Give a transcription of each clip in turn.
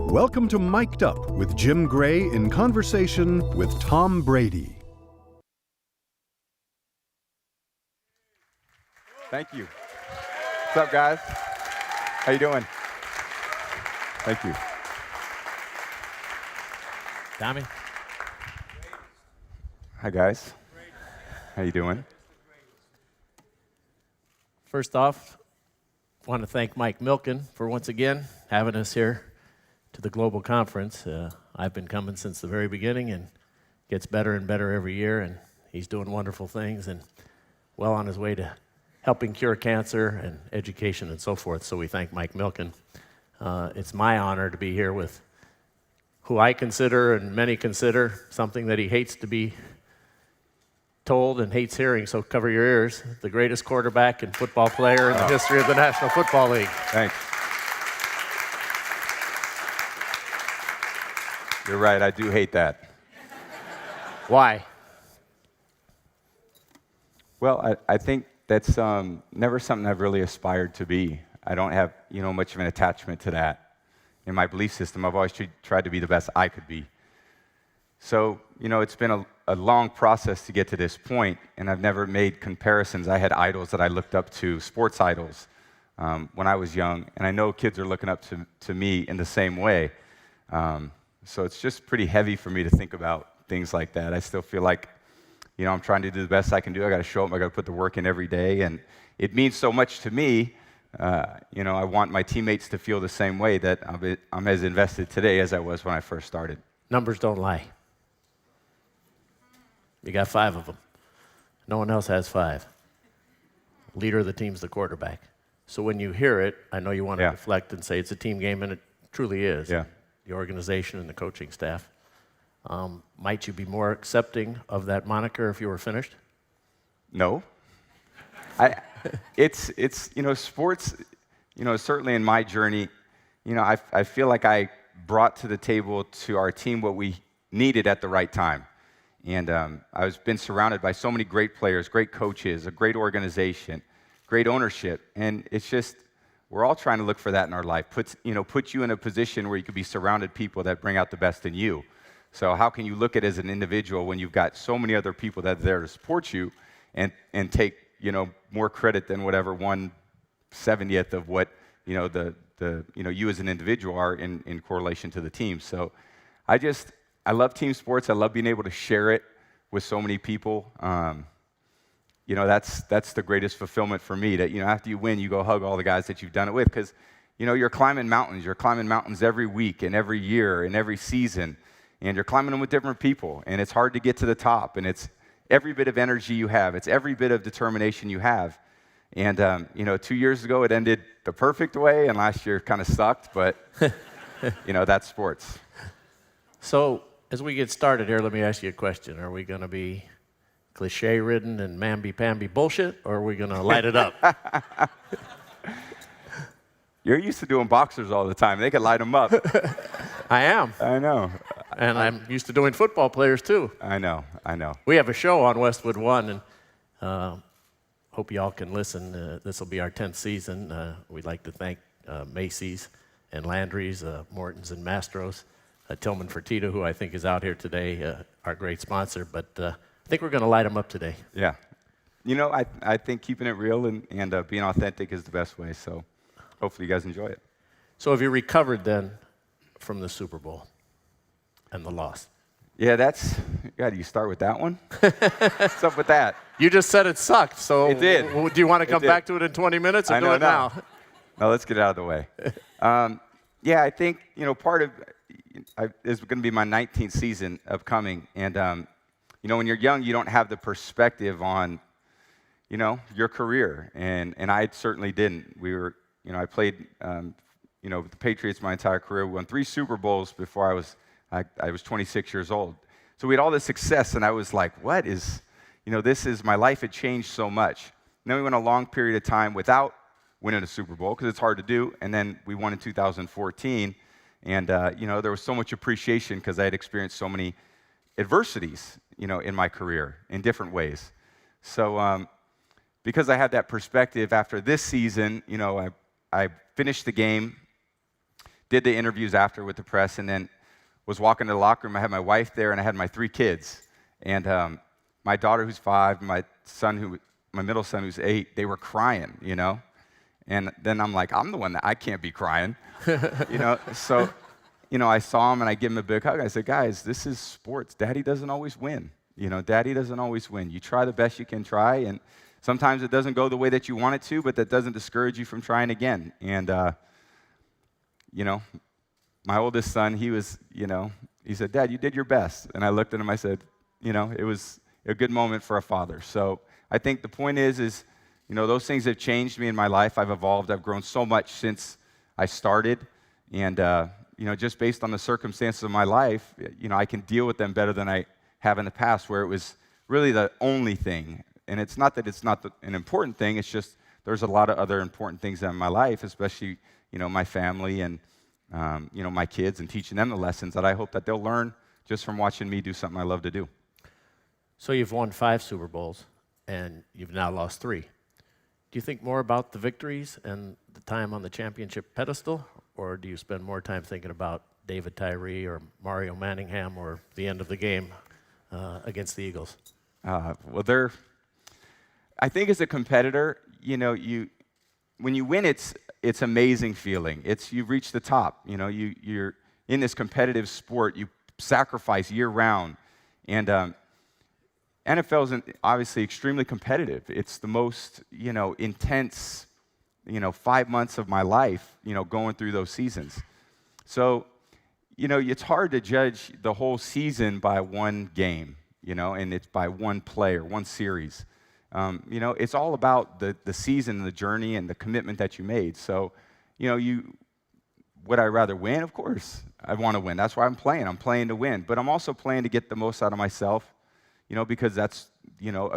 Welcome to Mic'd Up with Jim Gray in conversation with Tom Brady. Thank you. What's up, guys? How you doing? Thank you. Tommy? Hi, guys. How you doing? First off, I want to thank Mike Milken for once again having us here to the Global Conference. I've been coming since the very beginning and gets better and better every year, and he's doing wonderful things and well on his way to helping cure cancer and education and so forth, so we thank Mike Milken. It's my honor to be here with who I consider and many consider something that he hates to be told and hates hearing, so cover your ears, the greatest quarterback and football player in the history of the National Football League. Thanks. You're right, I do hate that. Why? Well, I think that's never something I've really aspired to be. I don't have, much of an attachment to that. In my belief system, I've always tried to be the best I could be. So, it's been a long process to get to this point, and I've never made comparisons. I had idols that I looked up to, sports idols, when I was young, and I know kids are looking up to me in the same way. So it's just pretty heavy for me to think about things like that. I still feel like, I'm trying to do the best I can do. I got to show up. I got to put the work in every day, and it means so much to me. I want my teammates to feel the same way, that I'm as invested today as I was when I first started. Numbers don't lie. You got 5 of them. No one else has 5. Leader of the team's the quarterback. So when you hear it, I know you want to reflect and say it's a team game, and it truly is. Yeah. The organization and the coaching staff. Might you be more accepting of that moniker if you were finished? No. It's sports, certainly in my journey, I feel like I brought to the table to our team what we needed at the right time. And I've been surrounded by so many great players, great coaches, a great organization, great ownership. And it's just, we're all trying to look for that in our life. Put you in a position where you could be surrounded people that bring out the best in you. So how can you look at it as an individual when you've got so many other people that are there to support you and take, more credit than whatever 1/70th of what, you as an individual are in correlation to the team. So I love team sports. I love being able to share it with so many people. That's the greatest fulfillment for me, that, after you win, you go hug all the guys that you've done it with, because, you're climbing mountains. You're climbing mountains every week and every year and every season, and you're climbing them with different people, and it's hard to get to the top, and it's every bit of energy you have. It's every bit of determination you have. And, 2 years ago, it ended the perfect way, and last year kind of sucked, but, that's sports. So as we get started here, let me ask you a question. Are we going to be cliche-ridden and mamby-pamby bullshit, or are we going to light it up? You're used to doing boxers all the time. They can light them up. I am. I know. And I'm used to doing football players, too. I know. We have a show on WestwoodOne, and hope y'all can listen. This will be our 10th season. We'd like to thank Macy's and Landry's, Morton's and Mastro's, Tillman Fertitta, who I think is out here today, our great sponsor. But I think we're going to light them up today. Yeah. I think keeping it real and being authentic is the best way. So hopefully you guys enjoy it. So have you recovered then from the Super Bowl and the loss? Yeah, do you start with that one? What's up with that? You just said it sucked, so it did. Do you want to come back to it in 20 minutes or do it now? No, let's get it out of the way. I think, part of is going to be my 19th season upcoming. And, when you're young, you don't have the perspective on, your career. And I certainly didn't. I played, with the Patriots my entire career. We won 3 Super Bowls before I was 26 years old. So we had all this success, and I was like, what is, my life had changed so much. And then we went a long period of time without winning a Super Bowl, because it's hard to do, and then we won in 2014, and, there was so much appreciation because I had experienced so many adversities, in my career in different ways. So because I had that perspective after this season, I finished the game, did the interviews after with the press, and then was walking to the locker room. I had my wife there, and I had my 3 kids. And my daughter, who's 5, my middle son, who's 8, they were crying, you know. And then I'm like, I'm the one that I can't be crying, you know. So, you know, I saw him, and I give him a big hug. I said, guys, this is sports. Daddy doesn't always win. You know, Daddy doesn't always win. You try the best you can try, and sometimes it doesn't go the way that you want it to, but that doesn't discourage you from trying again. And, you know, my oldest son, he said, Dad, you did your best. And I looked at him, I said, you know, it was a good moment for a father. So I think the point is, you know, those things have changed me in my life. I've evolved. I've grown so much since I started. And, you know, just based on the circumstances of my life, you know, I can deal with them better than I have in the past, where it was really the only thing. And it's not that it's not an important thing. It's just there's a lot of other important things in my life, especially, you know, my family and, you know, my kids, and teaching them the lessons that I hope that they'll learn just from watching me do something I love to do. So you've won 5 Super Bowls, and you've now lost 3. Do you think more about the victories and the time on the championship pedestal, or do you spend more time thinking about David Tyree or Mario Manningham or the end of the game against the Eagles? Well, I think as a competitor, you know, when you win, it's amazing feeling. You've reached the top. You know, you're in this competitive sport. You sacrifice year round, and NFL is obviously extremely competitive. It's the most, you know, intense, you know, 5 months of my life, you know, going through those seasons. So, you know, it's hard to judge the whole season by one game, you know, and it's by one play or one series. You know, it's all about the season, the journey, and the commitment that you made. So, you know, would I rather win? Of course, I want to win. That's why I'm playing. I'm playing to win. But I'm also playing to get the most out of myself, you know, because that's, you know,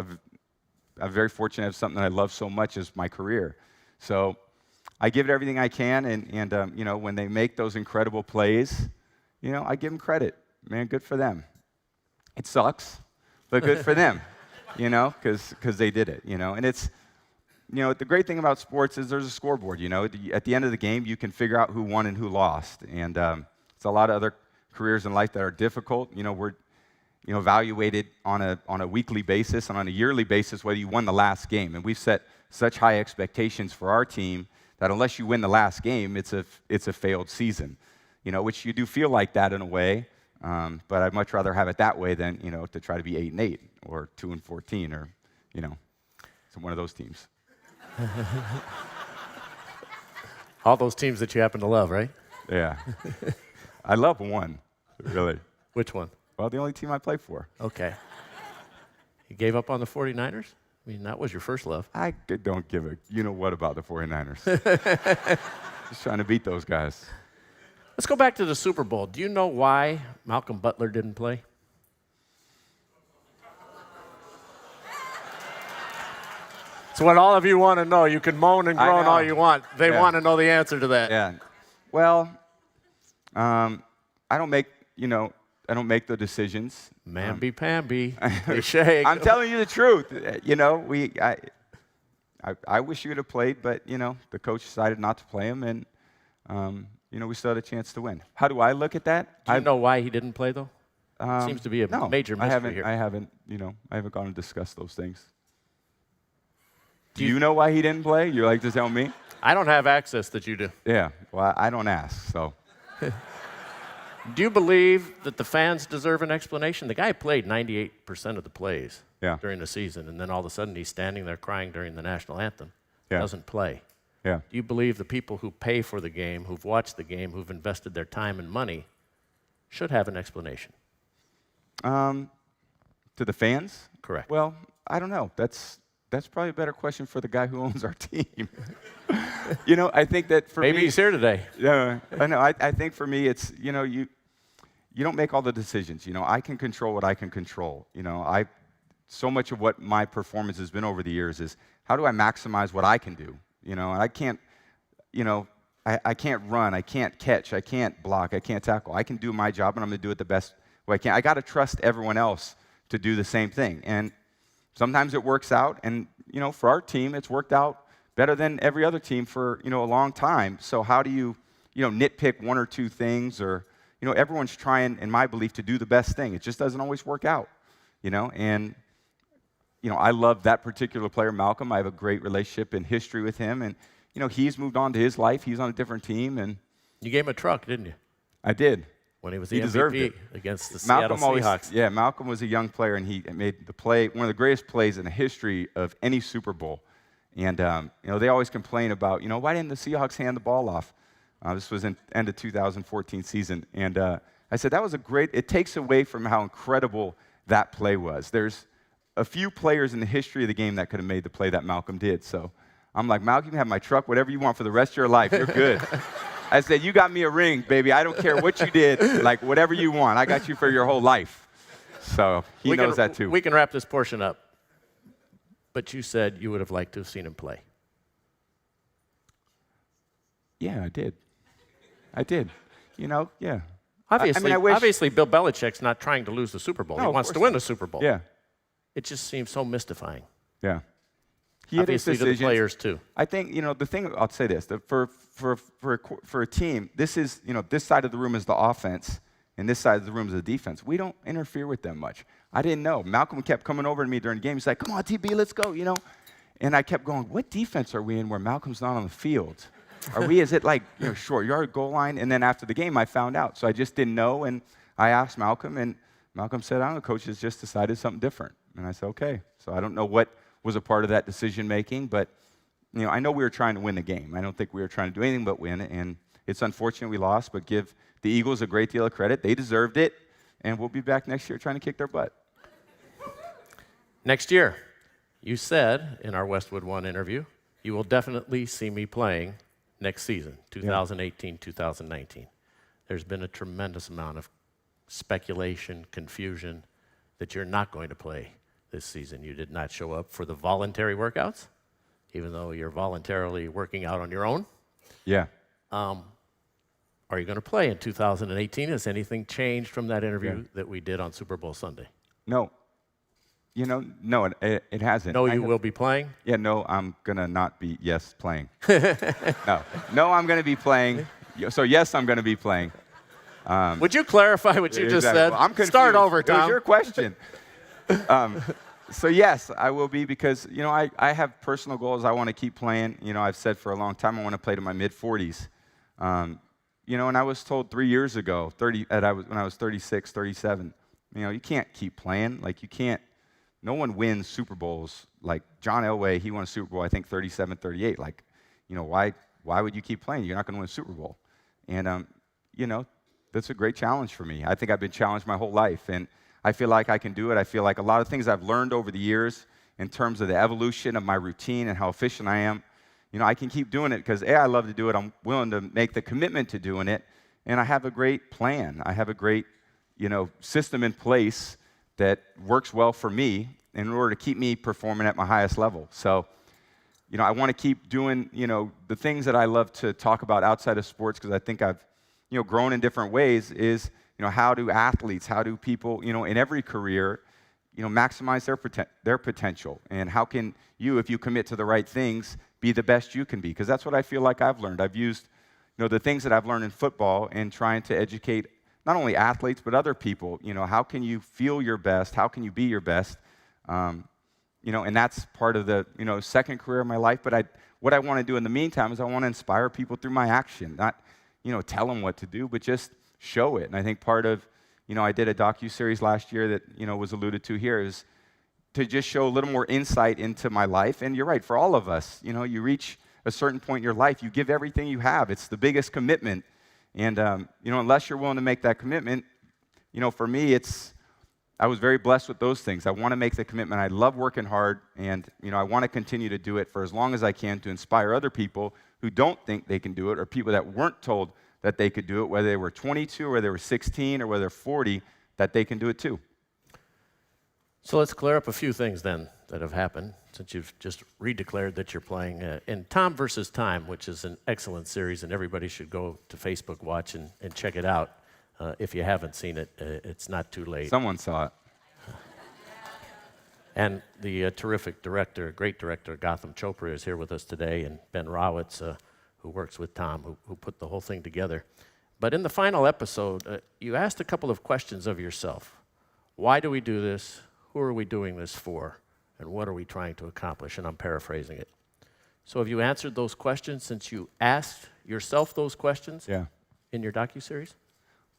I'm very fortunate to have something that I love so much as my career. So I give it everything I can, and you know, when they make those incredible plays, you know, I give them credit. Man, good for them. It sucks, but good for them, you know, because they did it, you know. And it's, you know, the great thing about sports is there's a scoreboard, you know. At the end of the game, you can figure out who won and who lost. And it's a lot of other careers in life that are difficult. You know, we're, you know, evaluated on a weekly basis and on a yearly basis whether you won the last game. And we've set such high expectations for our team that unless you win the last game, it's a failed season. You know, which you do feel like that in a way, but I'd much rather have it that way than, you know, to try to be 8-8 or 2-14 or, you know, one of those teams. All those teams that you happen to love, right? Yeah. I love one, really. Which one? Well, the only team I play for. Okay. You gave up on the 49ers? I mean, that was your first love. I don't give a you-know-what about the 49ers. Just trying to beat those guys. Let's go back to the Super Bowl. Do you know why Malcolm Butler didn't play? It's what all of you want to know. You can moan and groan all you want. They want to know the answer to that. Yeah. Well, I don't make the decisions. Mamby-pamby. Cliche. I'm telling you the truth. You know, I wish you would have played, but, you know, the coach decided not to play him, and, you know, we still had a chance to win. How do I look at that? Do you know why he didn't play, though? Seems to be a major mystery here. I haven't gone and discussed those things. Do you know why he didn't play? You like to tell me? I don't have access that you do. Yeah, well, I don't ask, so. Do you believe that the fans deserve an explanation? The guy played 98% of the plays during the season, and then all of a sudden he's standing there crying during the national anthem. Doesn't play. Yeah. Do you believe the people who pay for the game, who've watched the game, who've invested their time and money, should have an explanation? To the fans? Correct. Well, I don't know. That's probably a better question for the guy who owns our team. You know, I think that for me... Maybe he's here today. Yeah, I know. I think for me it's, you know, you don't make all the decisions. You know, I can control what I can control. You know, so much of what my performance has been over the years is how do I maximize what I can do? You know, and I can't, you know, I can't run, I can't catch, I can't block, I can't tackle. I can do my job, and I'm going to do it the best way I can. I got to trust everyone else to do the same thing. And sometimes it works out, and, you know, for our team, it's worked out better than every other team for, you know, a long time. So how do you nitpick one or two things, or everyone's trying, in my belief, to do the best thing. It just doesn't always work out, and I love that particular player, Malcolm. I have a great relationship and history with him, and he's moved on to his life. He's on a different team, and You gave him a truck, didn't you? I did. When he was He the deserved MVP it. against the Malcolm Seattle Seahawks. Yeah, Malcolm was a young player, and he made the play, one of the greatest plays in the history of any Super Bowl. And they always complain about, why didn't the Seahawks hand the ball off? This was in end of 2014 season, and I said that was a great. It takes away from how incredible that play was. There's a few players in the history of the game that could have made the play that Malcolm did. So I'm like, Malcolm, you can have my truck, whatever you want for the rest of your life. You're good. I said, you got me a ring, baby. I don't care what you did. Like, whatever you want. I got you for your whole life. So he knows that too. We can wrap this portion up. But you said you would have liked to have seen him play. Yeah, I did. Yeah. Obviously, I wish. obviously, Bill Belichick's not trying to lose the Super Bowl. No, He of wants to course win not. the Super Bowl. Yeah. It just seems so mystifying. Yeah. He had his Obviously, to the decisions. players too. I think, the thing, I'll say this, that for a team, this is, this side of the room is the offense, and this side of the room is the defense. We don't interfere with them much. I didn't know. Malcolm kept coming over to me during the game. He's like, come on, TB, let's go, And I kept going, what defense are we in where Malcolm's not on the field? Is it like, short yard goal line? And then after the game, I found out. So I just didn't know, and I asked Malcolm, and Malcolm said, I don't know, coach has just decided something different. And I said, okay. So I don't know what was a part of that decision-making, but I know we were trying to win the game. I don't think we were trying to do anything but win, and it's unfortunate we lost, but give the Eagles a great deal of credit. They deserved it, and we'll be back next year trying to kick their butt. Next year, you said in our WestwoodOne interview, you will definitely see me playing next season, 2018, 2019. There's been a tremendous amount of speculation, confusion that you're not going to play this season. You did not show up for the voluntary workouts, even though you're voluntarily working out on your own. Yeah. Are you going to play in 2018? Has anything changed from that interview that we did on Super Bowl Sunday? No. No, it hasn't. No, you will be playing? Yeah, no, I'm going to not be, playing. No, I'm going to be playing. So, yes, I'm going to be playing. Would you clarify what you just said? Well, I'm confused. Start over, Tom. It was your question. So, yes, I will be because, I have personal goals. I want to keep playing. I've said for a long time I want to play to my mid-40s. And I was told 3 years ago, when I was 36, 37, you can't keep playing. Like, you can't. No one wins Super Bowls. Like, John Elway, he won a Super Bowl, I think, 37, 38. Like, why would you keep playing? You're not going to win a Super Bowl. And, that's a great challenge for me. I think I've been challenged my whole life, and I feel like I can do it. I feel like a lot of things I've learned over the years in terms of the evolution of my routine and how efficient I am, I can keep doing it because, I love to do it. I'm willing to make the commitment to doing it, and I have a great plan. I have a great, system in place that works well for me in order to keep me performing at my highest level. So, I want to keep doing, the things that I love to talk about outside of sports because I think I've, grown in different ways is, how do athletes, how do people, in every career, maximize their potential? And how can you, if you commit to the right things, be the best you can be? Because that's what I feel like I've learned. I've used, the things that I've learned in football and trying to educate not only athletes, but other people. How can you feel your best? How can you be your best? And that's part of the, second career of my life. But what I want to do in the meantime is I want to inspire people through my action, not, tell them what to do, but just show it. And I think part of, I did a docuseries last year that, was alluded to here is to just show a little more insight into my life. And you're right, for all of us, you reach a certain point in your life, you give everything you have. It's the biggest commitment. And, unless you're willing to make that commitment, for me, I was very blessed with those things. I want to make the commitment. I love working hard, and, I want to continue to do it for as long as I can to inspire other people who don't think they can do it or people that weren't told that they could do it, whether they were 22 or whether they were 16 or whether they're 40, that they can do it too. So let's clear up a few things then that have happened since you've just redeclared that you're playing in Tom versus Time, which is an excellent series, and everybody should go to Facebook watch and check it out. If you haven't seen it, it's not too late. Someone saw it. And the terrific director, great director, Gotham Chopra, is here with us today, and Ben Rawitz who works with Tom, who put the whole thing together. But in the final episode, you asked a couple of questions of yourself. Why do we do this? Who are we doing this for? And what are we trying to accomplish? And I'm paraphrasing it. So have you answered those questions since you asked yourself those questions in your docuseries?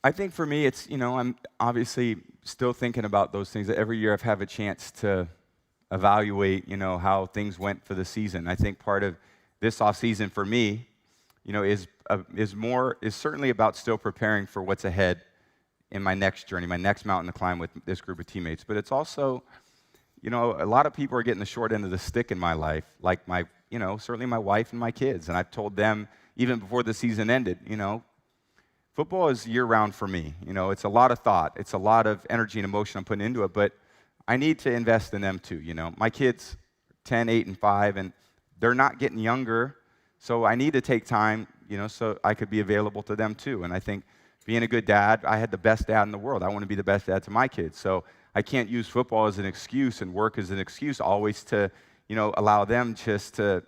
I think for me, it's, I'm obviously still thinking about those things. Every year I've had a chance to evaluate, how things went for the season. I think part of this off season for me, is certainly about still preparing for what's ahead in my next journey, my next mountain to climb with this group of teammates. But it's also, a lot of people are getting the short end of the stick in my life, like certainly my wife and my kids. And I've told them even before the season ended, football is year-round for me. It's a lot of thought. It's a lot of energy and emotion I'm putting into it, but I need to invest in them too. My kids, 10, 8, and 5, and they're not getting younger, so I need to take time, so I could be available to them too. And I think being a good dad, I had the best dad in the world. I want to be the best dad to my kids. So I can't use football as an excuse and work as an excuse always to, allow them just to,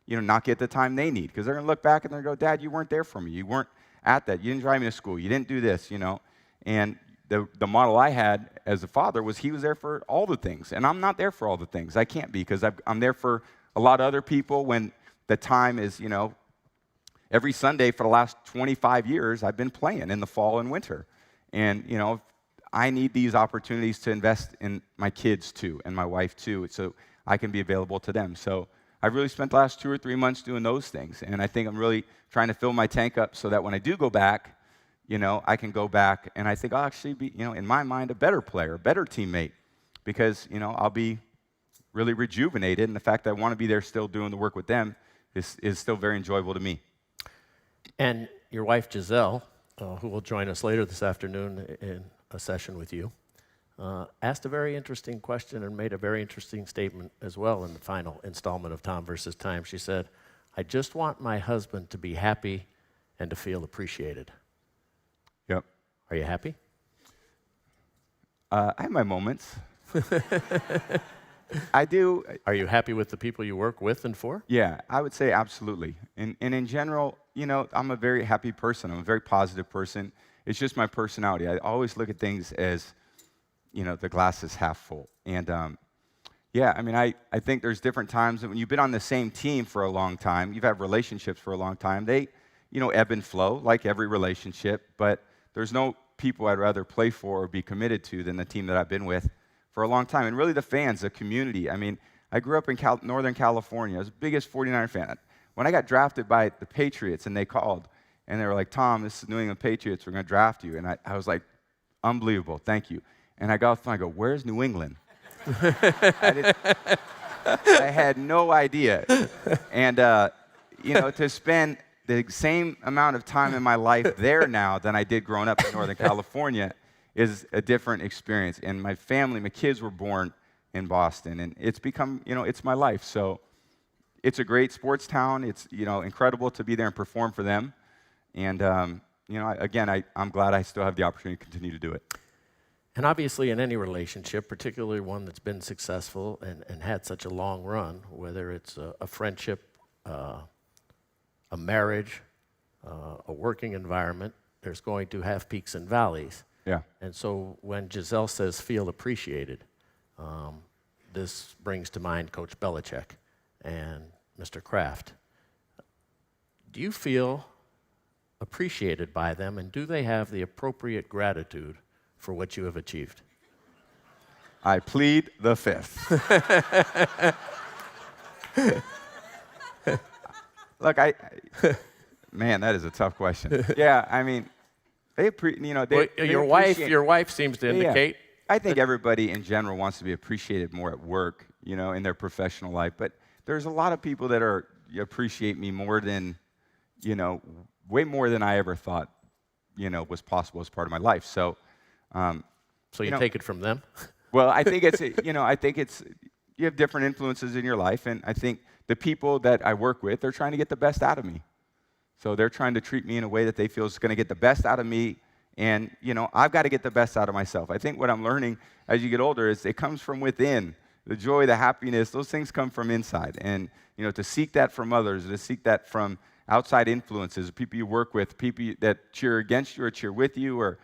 not get the time they need. Because they're going to look back and they're going to go, Dad, you weren't there for me. You weren't at that. You didn't drive me to school. You didn't do this, And the model I had as a father was he was there for all the things. And I'm not there for all the things. I can't be because I'm there for a lot of other people when the time is, every Sunday for the last 25 years, I've been playing in the fall and winter. And, I need these opportunities to invest in my kids too and my wife too so I can be available to them. So I've really spent the last 2 or 3 months doing those things. And I think I'm really trying to fill my tank up so that when I do go back, I can go back and I think I'll actually be, in my mind, a better player, a better teammate because, I'll be really rejuvenated. And the fact that I want to be there still doing the work with them is still very enjoyable to me. And your wife, Giselle, who will join us later this afternoon in a session with you, asked a very interesting question and made a very interesting statement as well in the final installment of Tom versus Time. She said, I just want my husband to be happy and to feel appreciated. Yep. Are you happy? I have my moments. I do. Are you happy with the people you work with and for? Yeah, I would say absolutely. And in general, I'm a very happy person. I'm a very positive person. It's just my personality. I always look at things as, the glass is half full. And, I think there's different times that when you've been on the same team for a long time, you've had relationships for a long time, they, ebb and flow like every relationship, but there's no people I'd rather play for or be committed to than the team that I've been with for a long time. And really the fans, the community. I grew up in Northern California. I was the biggest 49er fan. When I got drafted by the Patriots and they called and they were like, Tom, this is New England Patriots. We're going to draft you. And I was like, unbelievable. Thank you. And I got off the phone. I go, where's New England? I had no idea. And, to spend the same amount of time in my life there now than I did growing up in Northern California is a different experience. And my family, my kids were born in Boston. And it's become, it's my life. So it's a great sports town. It's, incredible to be there and perform for them. And, I'm glad I still have the opportunity to continue to do it. And obviously in any relationship, particularly one that's been successful and had such a long run, whether it's a friendship, a marriage, a working environment, there's going to have peaks and valleys. Yeah. And so when Giselle says feel appreciated, this brings to mind Coach Belichick and Mr. Kraft. Do you feel appreciated by them, and do they have the appropriate gratitude for what you have achieved? I plead the fifth. Look, man, that is a tough question. Yeah, your wife seems to indicate. I think everybody in general wants to be appreciated more at work, in their professional life. But there's a lot of people that appreciate me more than, way more than I ever thought, was possible as part of my life. So, so you take it from them? Well, I think it's, you have different influences in your life, and I think the people that I work with, they're trying to get the best out of me. So they're trying to treat me in a way that they feel is going to get the best out of me, and, I've got to get the best out of myself. I think what I'm learning as you get older is it comes from within. The joy, the happiness, those things come from inside. And, to seek that from others, to seek that from outside influences, people you work with, people that cheer against you or cheer with you, or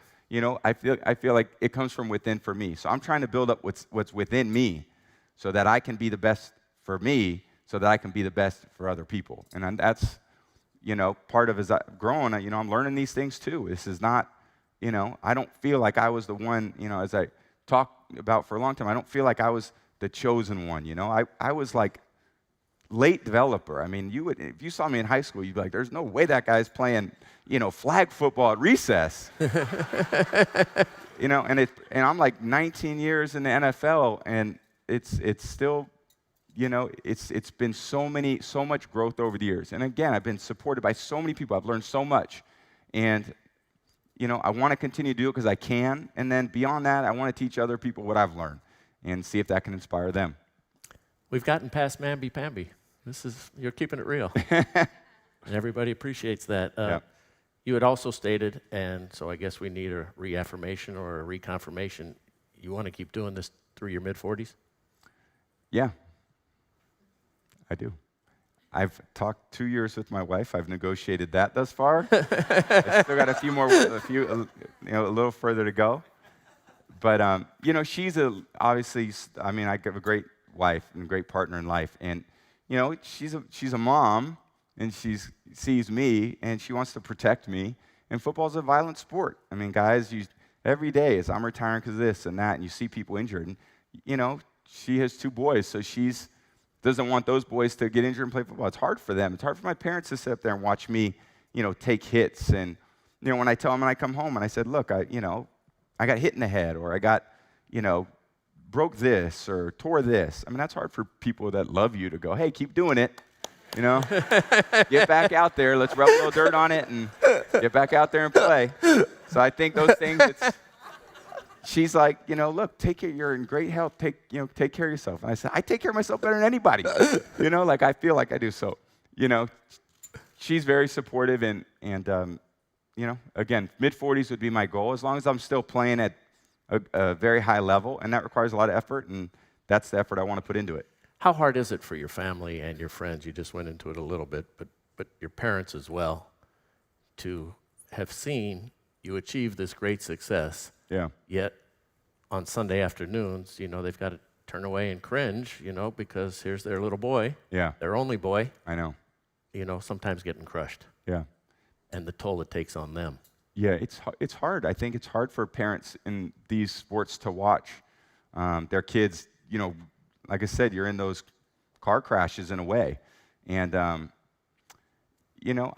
I feel like it comes from within for me. So I'm trying to build up what's within me, so that I can be the best for me, so that I can be the best for other people. And that's part of as I've grown. I'm learning these things too. This is not, I don't feel like I was the one. As I talked about for a long time, I don't feel like I was the chosen one. I was like late developer. I mean, if you saw me in high school, you'd be like, "There's no way that guy's playing, flag football at recess." And I'm like 19 years in the NFL, and it's still, it's been so much growth over the years. And again, I've been supported by so many people. I've learned so much, and I want to continue to do it because I can. And then beyond that, I want to teach other people what I've learned and see if that can inspire them. We've gotten past mamby-pamby. You're keeping it real. And everybody appreciates that. Yeah. You had also stated, and so I guess we need a reaffirmation or a reconfirmation, you want to keep doing this through your mid-40s? Yeah, I do. I've talked 2 years with my wife. I've negotiated that thus far. I still got a little further to go. But, she's obviously, I have a great wife and a great partner in life. And, she's a mom, and she sees me, and she wants to protect me. And football's a violent sport. I mean, guys, every day as I'm retiring because of this and that, and you see people injured. And, she has 2 boys, so she's doesn't want those boys to get injured and play football. It's hard for them. It's hard for my parents to sit up there and watch me, take hits. And, when I tell them when I come home and I said, look, I got hit in the head, or I got, broke this or tore this. I mean, that's hard for people that love you to go, hey, keep doing it. Get back out there. Let's rub a little dirt on it and get back out there and play. So I think those things, she's like, look, you're in great health. Take care of yourself. And I said, I take care of myself better than anybody. I feel like I do. So, she's very supportive, and again, mid-40s would be my goal, as long as I'm still playing at a very high level, and that requires a lot of effort, and that's the effort I want to put into it. How hard is it for your family and your friends? You just went into it a little bit, but your parents as well, to have seen you achieve this great success. Yeah. Yet on Sunday afternoons, they've got to turn away and cringe, because here's their little boy. Yeah. Their only boy. I know. Sometimes getting crushed. Yeah. And the toll it takes on them. Yeah, it's hard. I think it's hard for parents in these sports to watch their kids, like I said, you're in those car crashes in a way. And, I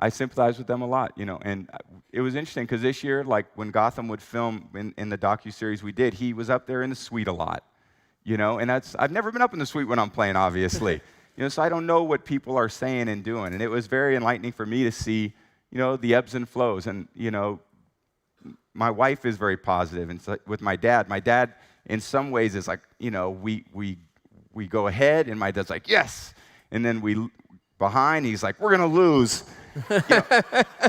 sympathize with them a lot, And it was interesting because this year, like when Gotham would film in the docuseries we did, he was up there in the suite a lot, And I've never been up in the suite when I'm playing, obviously. So I don't know what people are saying and doing. And it was very enlightening for me to see, the ebbs and flows. And, my wife is very positive. And so with my dad, in some ways, is like, we go ahead, and my dad's like, yes. And then we behind, he's like, we're going to lose.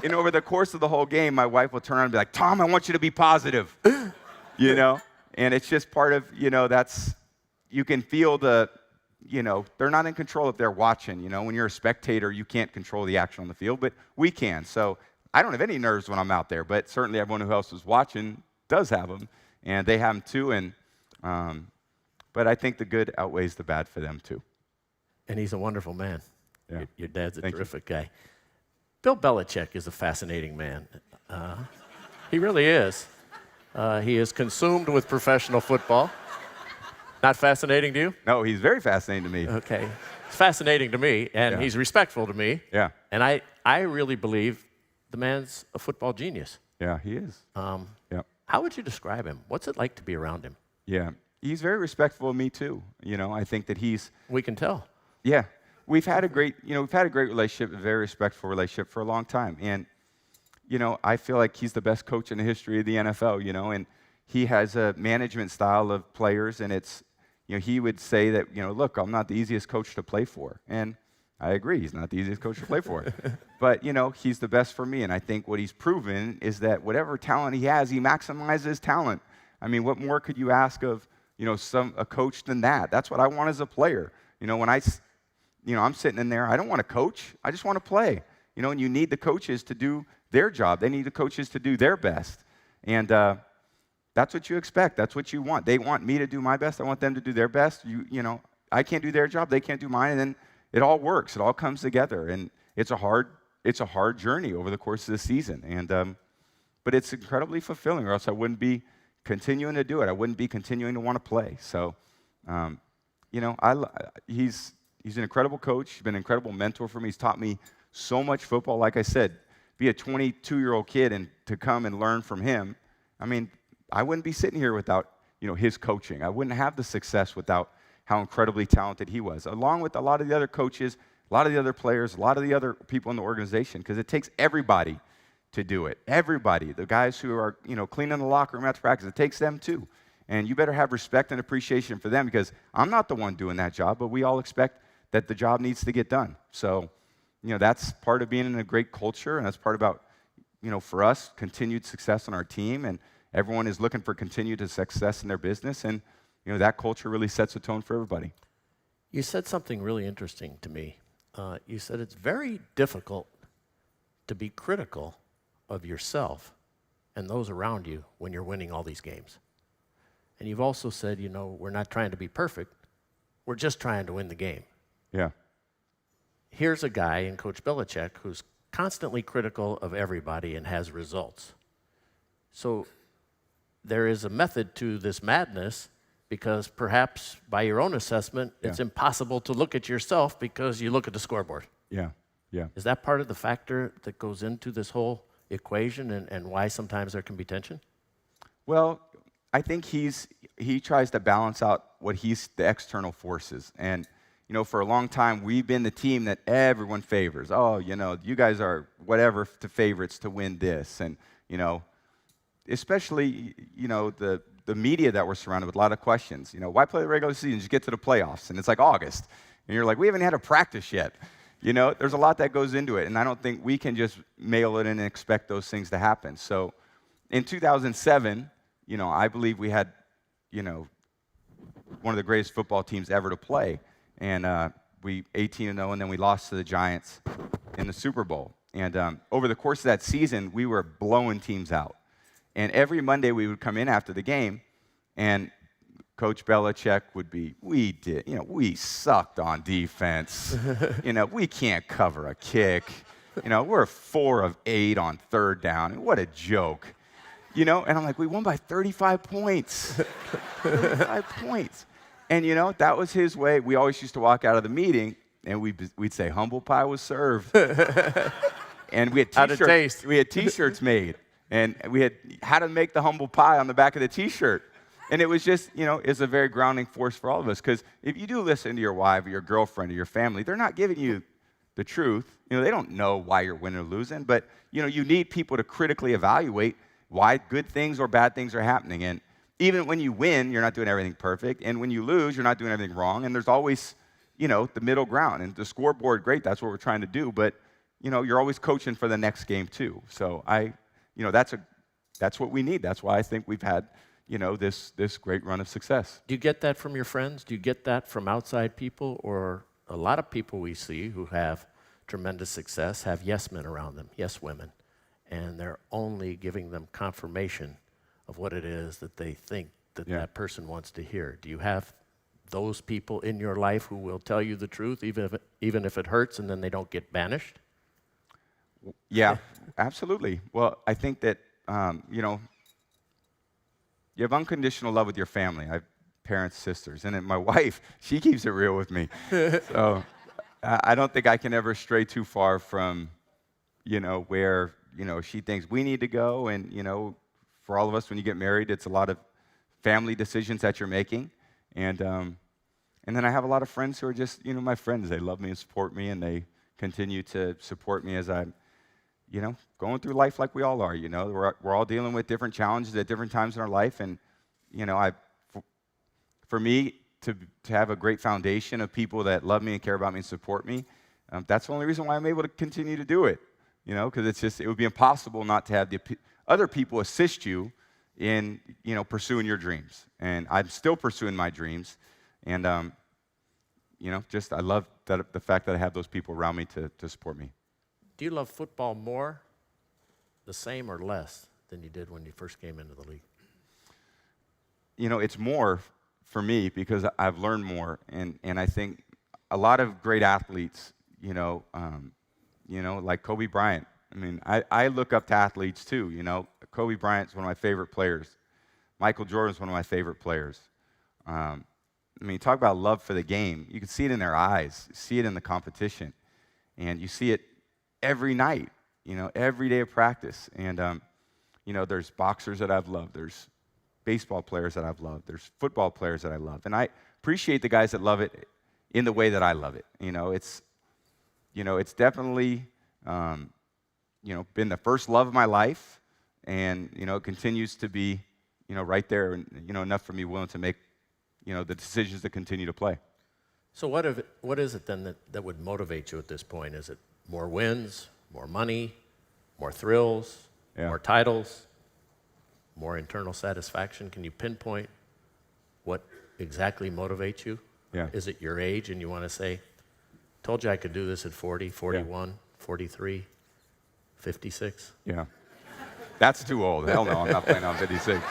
And over the course of the whole game, my wife will turn around and be like, Tom, I want you to be positive. And it's just part of, you can feel they're not in control if they're watching. When you're a spectator, you can't control the action on the field, but we can. So I don't have any nerves when I'm out there, but certainly everyone who else is watching does have them, and they have them too. And but I think the good outweighs the bad for them too. And he's a wonderful man. Yeah. Your dad's a Thank terrific guy. Bill Belichick is a fascinating man. He really is. He is consumed with professional football. Not fascinating to you? No, he's very fascinating to me. Okay. It's fascinating to me, and he's respectful to me. Yeah. And I really believe the man's a football genius. Yeah, he is. Yeah. How would you describe him? What's it like to be around him? Yeah. He's very respectful of me too. I think that he's. We can tell. Yeah. We've had a great relationship, a very respectful relationship for a long time. And, I feel like he's the best coach in the history of the NFL, and he has a management style of players, and it's, he would say that, look, I'm not the easiest coach to play for. And I agree, he's not the easiest coach to play for. But, he's the best for me. And I think what he's proven is that whatever talent he has, he maximizes talent. I mean, what more could you ask of, a coach than that? That's what I want as a player. When I'm sitting in there, I don't want to coach. I just want to play. and you need the coaches to do their job. They need the coaches to do their best. And that's what you expect. That's what you want. They want me to do my best. I want them to do their best. I can't do their job. They can't do mine. And then it all works. It all comes together. And it's a hard journey over the course of the season. And but it's incredibly fulfilling, or else I wouldn't be continuing to do it. I wouldn't be continuing to want to play. So, he's an incredible coach. He's been an incredible mentor for me. He's taught me so much football. Like I said, be a 22-year-old kid and to come and learn from him. I mean, I wouldn't be sitting here without, his coaching. I wouldn't have the success without how incredibly talented he was, along with a lot of the other coaches, a lot of the other players, a lot of the other people in the organization, because it takes everybody to do it. Everybody, the guys who are, cleaning the locker room after practice, it takes them too. And you better have respect and appreciation for them, because I'm not the one doing that job, but we all expect that the job needs to get done. So, that's part of being in a great culture, and that's part about, for us, continued success on our team, and everyone is looking for continued success in their business, and, that culture really sets a tone for everybody. You said something really interesting to me. You said it's very difficult to be critical of yourself and those around you when you're winning all these games. And you've also said, we're not trying to be perfect. We're just trying to win the game. Yeah. Here's a guy in Coach Belichick who's constantly critical of everybody and has results. So there is a method to this madness, because perhaps by your own assessment, it's impossible to look at yourself because you look at the scoreboard. Yeah. Is that part of the factor that goes into this whole equation and why sometimes there can be tension? Well, I think he tries to balance out the external forces. And, for a long time, we've been the team that everyone favors. Oh, you guys are whatever the favorites to win this. And, especially, the media that we're surrounded with, a lot of questions. Why play the regular season? Just get to the playoffs. And it's like August. And you're like, we haven't had a practice yet. There's a lot that goes into it. And I don't think we can just mail it in and expect those things to happen. So in 2007, I believe we had, one of the greatest football teams ever to play. And we 18-0, and then we lost to the Giants in the Super Bowl. And over the course of that season, we were blowing teams out. And every Monday we would come in after the game, and Coach Belichick would be, we sucked on defense. We can't cover a kick. We're 4 of 8 on third down. What a joke. And I'm like, we won by 35 points. 35 points. And, that was his way. We always used to walk out of the meeting, and we'd say, humble pie was served. And we had How'd it taste? We had T-shirts made. And we had how to make the humble pie on the back of the T-shirt. And it was just, it's a very grounding force for all of us. Because if you do listen to your wife or your girlfriend or your family, they're not giving you the truth. They don't know why you're winning or losing. But, you need people to critically evaluate why good things or bad things are happening. And even when you win, you're not doing everything perfect. And when you lose, you're not doing everything wrong. And there's always, the middle ground. And the scoreboard, great, that's what we're trying to do. But, you're always coaching for the next game too. So that's what we need. That's why I think we've had, this great run of success. Do you get that from your friends? Do you get that from outside people? Or a lot of people we see who have tremendous success have yes men around them, yes women, and they're only giving them confirmation of what it is that they think that person wants to hear. Do you have those people in your life who will tell you the truth, even if it hurts, and then they don't get banished? Yeah, absolutely. Well, I think that, you have unconditional love with your family. I have parents, sisters, and then my wife, she keeps it real with me. So I don't think I can ever stray too far from, where, she thinks we need to go. And, for all of us, when you get married, it's a lot of family decisions that you're making. And then I have a lot of friends who are just, my friends. They love me and support me, and they continue to support me as I'm, going through life like we all are. We're all dealing with different challenges at different times in our life. And, for me to have a great foundation of people that love me and care about me and support me, that's the only reason why I'm able to continue to do it. Because it would be impossible not to have the other people assist you in, pursuing your dreams. And I'm still pursuing my dreams. And, I love the fact that I have those people around me to support me. Do you love football more, the same, or less than you did when you first came into the league? You know, it's more for me because I've learned more, and I think a lot of great athletes, like Kobe Bryant. I mean, I look up to athletes too. You know, Kobe Bryant's one of my favorite players. Michael Jordan's one of my favorite players. I mean, talk about love for the game. You can see it in their eyes. You see it in the competition, and you see it every night. You know, every day of practice. And there's boxers that I've loved. There's baseball players that I've loved. There's football players that I love. And I appreciate the guys that love it in the way that I love it. It's definitely, been the first love of my life. And, it continues to be, right there and, enough for me willing to make, the decisions that continue to play. So what is it then that would motivate you at this point? Is it more wins, more money, more thrills, more titles, more internal satisfaction? Can you pinpoint what exactly motivates you? Yeah. Is it your age and you want to say, told you I could do this at 40, 41, 43, 56? Yeah. That's too old. Hell no, I'm not playing on 56.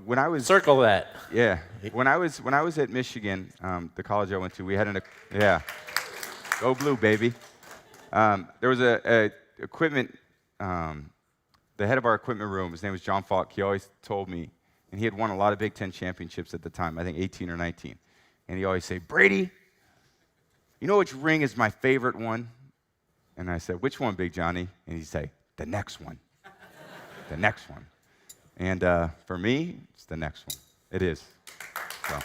When I was... Circle that. Yeah. When I was at Michigan, the college I went to, we had go blue, baby. There was a equipment, the head of our equipment room, his name was John Falk. He always told me, and he had won a lot of Big Ten championships at the time, I think 18 or 19. And he always say, Brady, you know which ring is my favorite one? And I said, which one, Big Johnny? And he'd say, the next one. The next one. And for me, it's the next one. It is. So.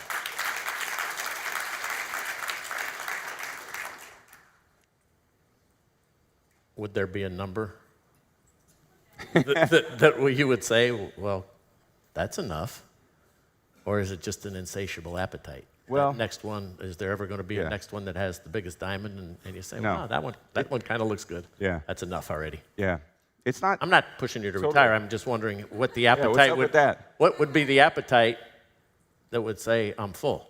Would there be a number that you would say, well, that's enough? Or is it just an insatiable appetite? Well, that next one, is there ever going to be a next one that has the biggest diamond? And you say, no. wow, that one kind of looks good. Yeah. That's enough already. Yeah. It's not. I'm not pushing you to totally. retire. I'm just wondering what the appetite what's up with that? What would be the appetite that would say, I'm full?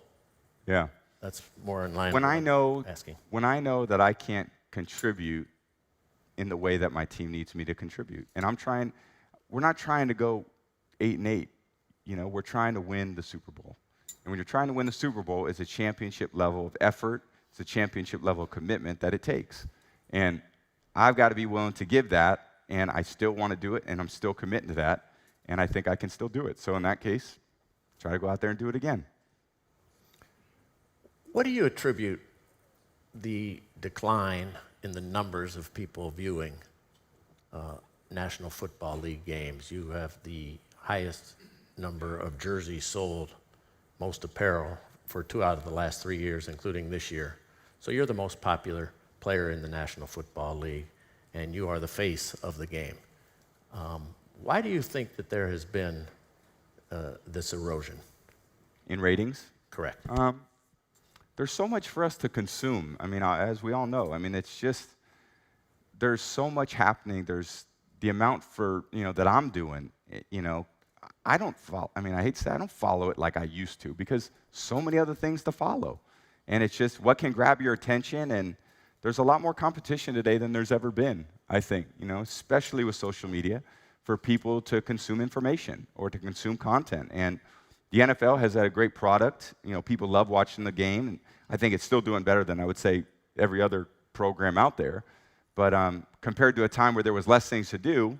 Yeah. That's more in line When with I know, asking. when I know that I can't contribute in the way that my team needs me to contribute, and we're not trying to go 8-8. We're trying to win the Super Bowl. And when you're trying to win the Super Bowl, it's a championship level of effort. It's a championship level of commitment that it takes. And I've got to be willing to give that, and I still want to do it, and I'm still committing to that, and I think I can still do it. So in that case, try to go out there and do it again. What do you attribute the decline in the numbers of people viewing National Football League games? You have the highest number of jerseys sold, most apparel for 2 out of the last 3 years, including this year. So you're the most popular player in the National Football League, and you are the face of the game. Why do you think that there has been this erosion? In ratings? Correct. There's so much for us to consume. I mean, as we all know, I mean, it's just, there's so much happening. There's the amount that I'm doing, I don't follow, I hate to say I don't follow it like I used to because so many other things to follow. And it's just what can grab your attention, and there's a lot more competition today than there's ever been, I think, especially with social media, for people to consume information or to consume content. And the NFL has had a great product. People love watching the game, and I think it's still doing better than I would say every other program out there. But compared to a time where there was less things to do,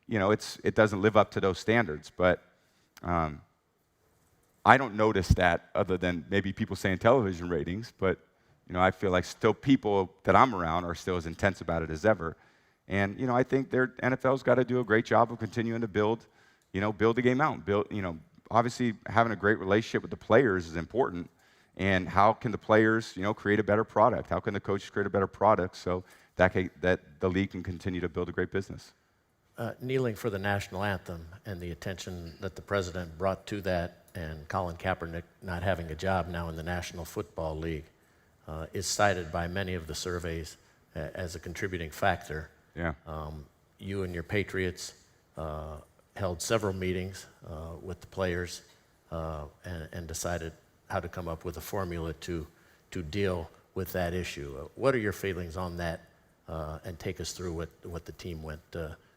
it doesn't live up to those standards. But I don't notice that other than maybe people saying television ratings. But I feel like still people that I'm around are still as intense about it as ever. And I think NFL's got to do a great job of continuing to build the game out. Obviously having a great relationship with the players is important. And how can the players create a better product? How can the coaches create a better product so that the league can continue to build a great business? Kneeling for the national anthem and the attention that the president brought to that, and Colin Kaepernick not having a job now in the National Football League, is cited by many of the surveys as a contributing factor. Yeah. You and your Patriots held several meetings with the players and decided how to come up with a formula to deal with that issue. What are your feelings on that? And take us through what the team went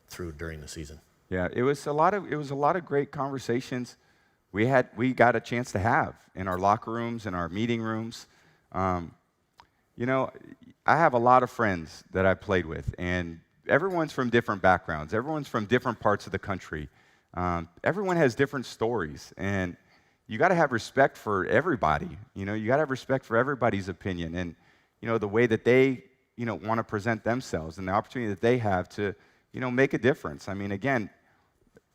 through during the season. Yeah, it was a lot of great conversations we got a chance to have in our locker rooms, in our meeting rooms. You know, I have a lot of friends that I played with, and everyone's from different backgrounds. Everyone's from different parts of the country. Everyone has different stories, and you got to have respect for everybody. You know, you got to have respect for everybody's opinion, and you know the way that they want to present themselves and the opportunity that they have to make a difference. I mean, again,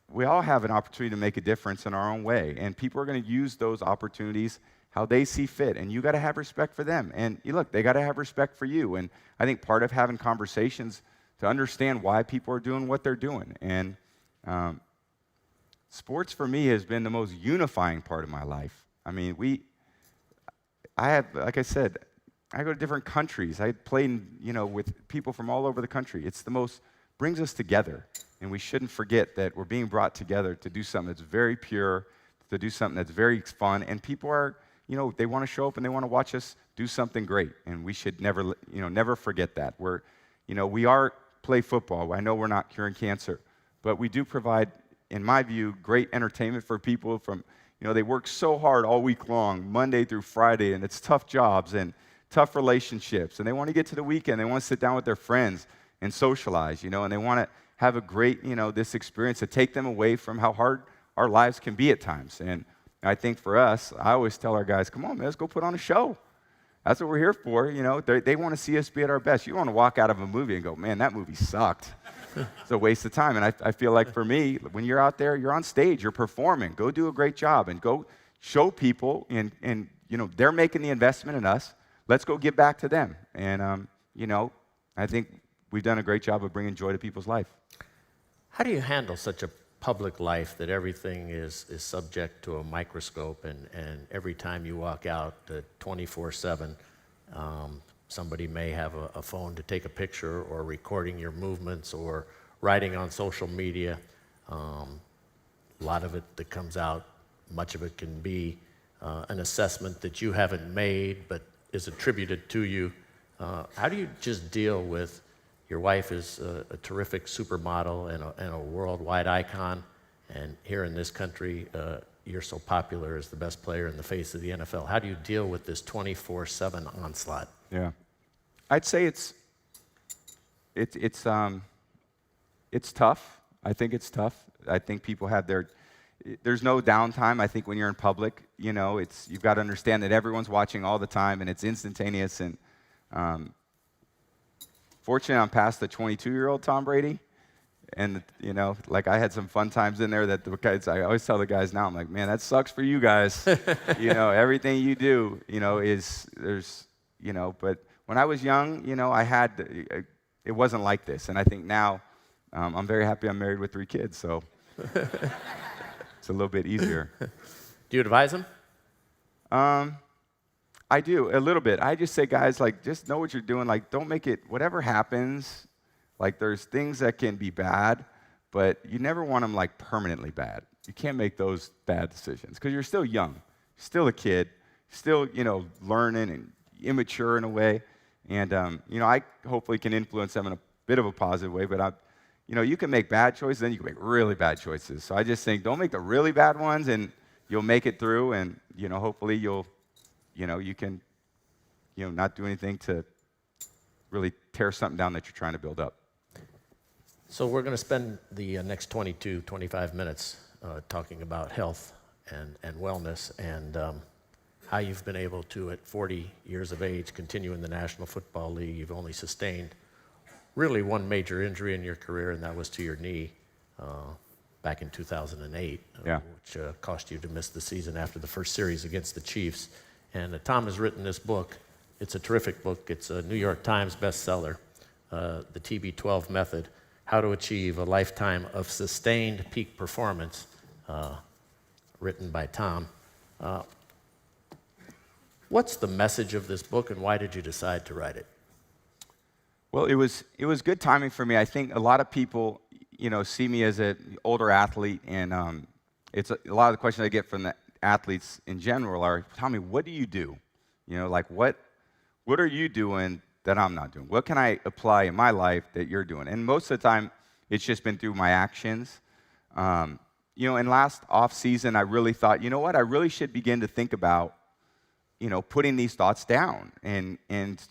we all have an opportunity to make a difference in our own way, and people are going to use those opportunities how they see fit, and you got to have respect for them. And look, they got to have respect for you. And I think part of having conversations to understand why people are doing what they're doing. And sports for me has been the most unifying part of my life. I mean, like I said, I go to different countries. I played, with people from all over the country. It's brings us together. And we shouldn't forget that we're being brought together to do something that's very pure, to do something that's very fun. And people are, they want to show up and they want to watch us do something great. And we should never forget that. We play football. I know we're not curing cancer, but we do provide, in my view, great entertainment for people from, they work so hard all week long, Monday through Friday, and it's tough jobs and tough relationships. And they want to get to the weekend. They want to sit down with their friends and socialize, and they want to have a great, this experience to take them away from how hard our lives can be at times. And I think for us, I always tell our guys, come on, man, let's go put on a show. That's what we're here for. They want to see us be at our best. You don't want to walk out of a movie and go, man, that movie sucked. It's a waste of time. And I feel like for me, when you're out there, you're on stage, you're performing. Go do a great job and go show people, and they're making the investment in us. Let's go give back to them. And, I think we've done a great job of bringing joy to people's life. How do you handle such a public life that everything is subject to a microscope, and every time you walk out 24/7, somebody may have a phone to take a picture or recording your movements or writing on social media? A lot of it that comes out, much of it can be an assessment that you haven't made but is attributed to you. How do you just deal with your wife is a terrific supermodel and a worldwide icon, and here in this country, you're so popular as the best player in the face of the NFL. How do you deal with this 24/7 onslaught? Yeah, I'd say it's tough. I think it's tough. I think people have there's no downtime. I think when you're in public, you've got to understand that everyone's watching all the time, and it's instantaneous. And fortunately, I'm past the 22-year-old Tom Brady, and I had some fun times in there that the guys. I always tell the guys now, I'm like, man, that sucks for you guys. Everything you do, But when I was young, it wasn't like this, and I think now I'm very happy I'm married with 3 kids, so it's a little bit easier. Do you advise them? I do, a little bit. I just say, guys, just know what you're doing. Don't make it, whatever happens, there's things that can be bad, but you never want them, permanently bad. You can't make those bad decisions because you're still young, still a kid, still, learning and immature in a way. And, I hopefully can influence them in a bit of a positive way, but you can make bad choices, then you can make really bad choices. So I just think don't make the really bad ones, and you'll make it through, and, hopefully you can, not do anything to really tear something down that you're trying to build up. So we're going to spend the next 25 minutes talking about health and wellness and how you've been able to, at 40 years of age, continue in the National Football League. You've only sustained really one major injury in your career, and that was to your knee back in 2008, which cost you to miss the season after the first series against the Chiefs. And Tom has written this book. It's a terrific book. It's a New York Times bestseller, The TB12 Method, How to Achieve a Lifetime of Sustained Peak Performance, written by Tom. What's the message of this book, and why did you decide to write it? Well, it was good timing for me. I think a lot of people, see me as an older athlete, and it's a lot of the questions I get from the athletes in general are, Tommy, what do you do? What what are you doing that I'm not doing? What can I apply in my life that you're doing? And most of the time, it's just been through my actions. And last off season, I really thought, you know what? I really should begin to think about, putting these thoughts down and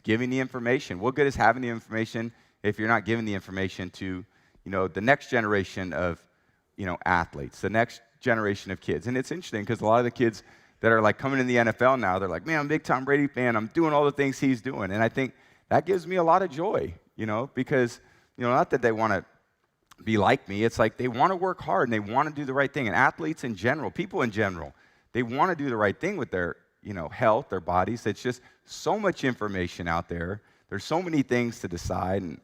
giving the information. What good is having the information if you're not giving the information to, the next generation of, athletes, the next generation of kids? And it's interesting because a lot of the kids that are like coming in the NFL now, they're like, man, I'm a big Tom Brady fan. I'm doing all the things he's doing. And I think that gives me a lot of joy, because, not that they want to be like me. It's like they want to work hard and they want to do the right thing. And athletes in general, people in general, they want to do the right thing with their, health, their bodies. It's just so much information out there. There's so many things to decide. And,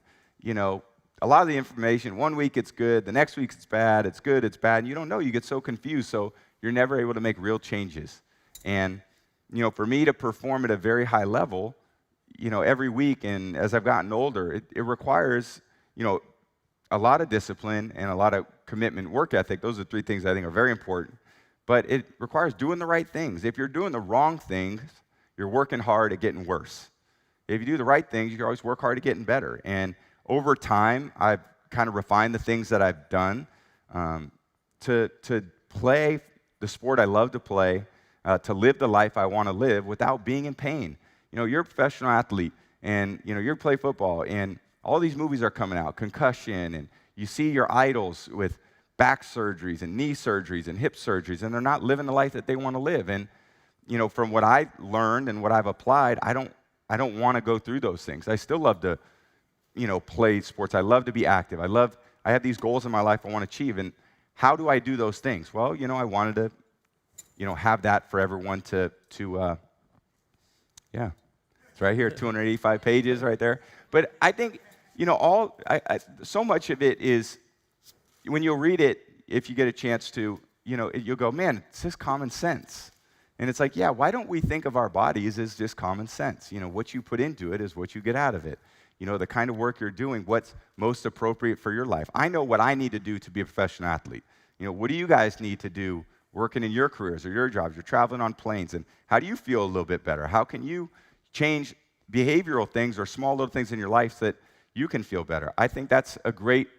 a lot of the information, one week it's good, the next week it's bad, it's good, it's bad, and you don't know. You get so confused, so you're never able to make real changes. And, for me to perform at a very high level, every week, and as I've gotten older, it requires, a lot of discipline and a lot of commitment, work ethic. Those are 3 things I think are very important. But it requires doing the right things. If you're doing the wrong things, you're working hard at getting worse. If you do the right things, you can always work hard at getting better. And over time, I've kind of refined the things that I've done to play the sport I love to play, to live the life I want to live without being in pain. You're a professional athlete, and you play football, and all these movies are coming out, concussion, and you see your idols with back surgeries and knee surgeries and hip surgeries, and they're not living the life that they want to live. And from what I learned and what I've applied, I don't want to go through those things. I still love to, play sports. I love to be active. I have these goals in my life I want to achieve. And how do I do those things? Well, I wanted to, have that for everyone to it's right here, 285 pages right there. But I think, so much of it is, when you'll read it, if you get a chance to, you'll go, man, it's just common sense. And it's like, yeah, why don't we think of our bodies as just common sense? What you put into it is what you get out of it. The kind of work you're doing, what's most appropriate for your life. I know what I need to do to be a professional athlete. What do you guys need to do working in your careers or your jobs? You're traveling on planes, and how do you feel a little bit better? How can you change behavioral things or small little things in your life so that you can feel better? I think that's a great,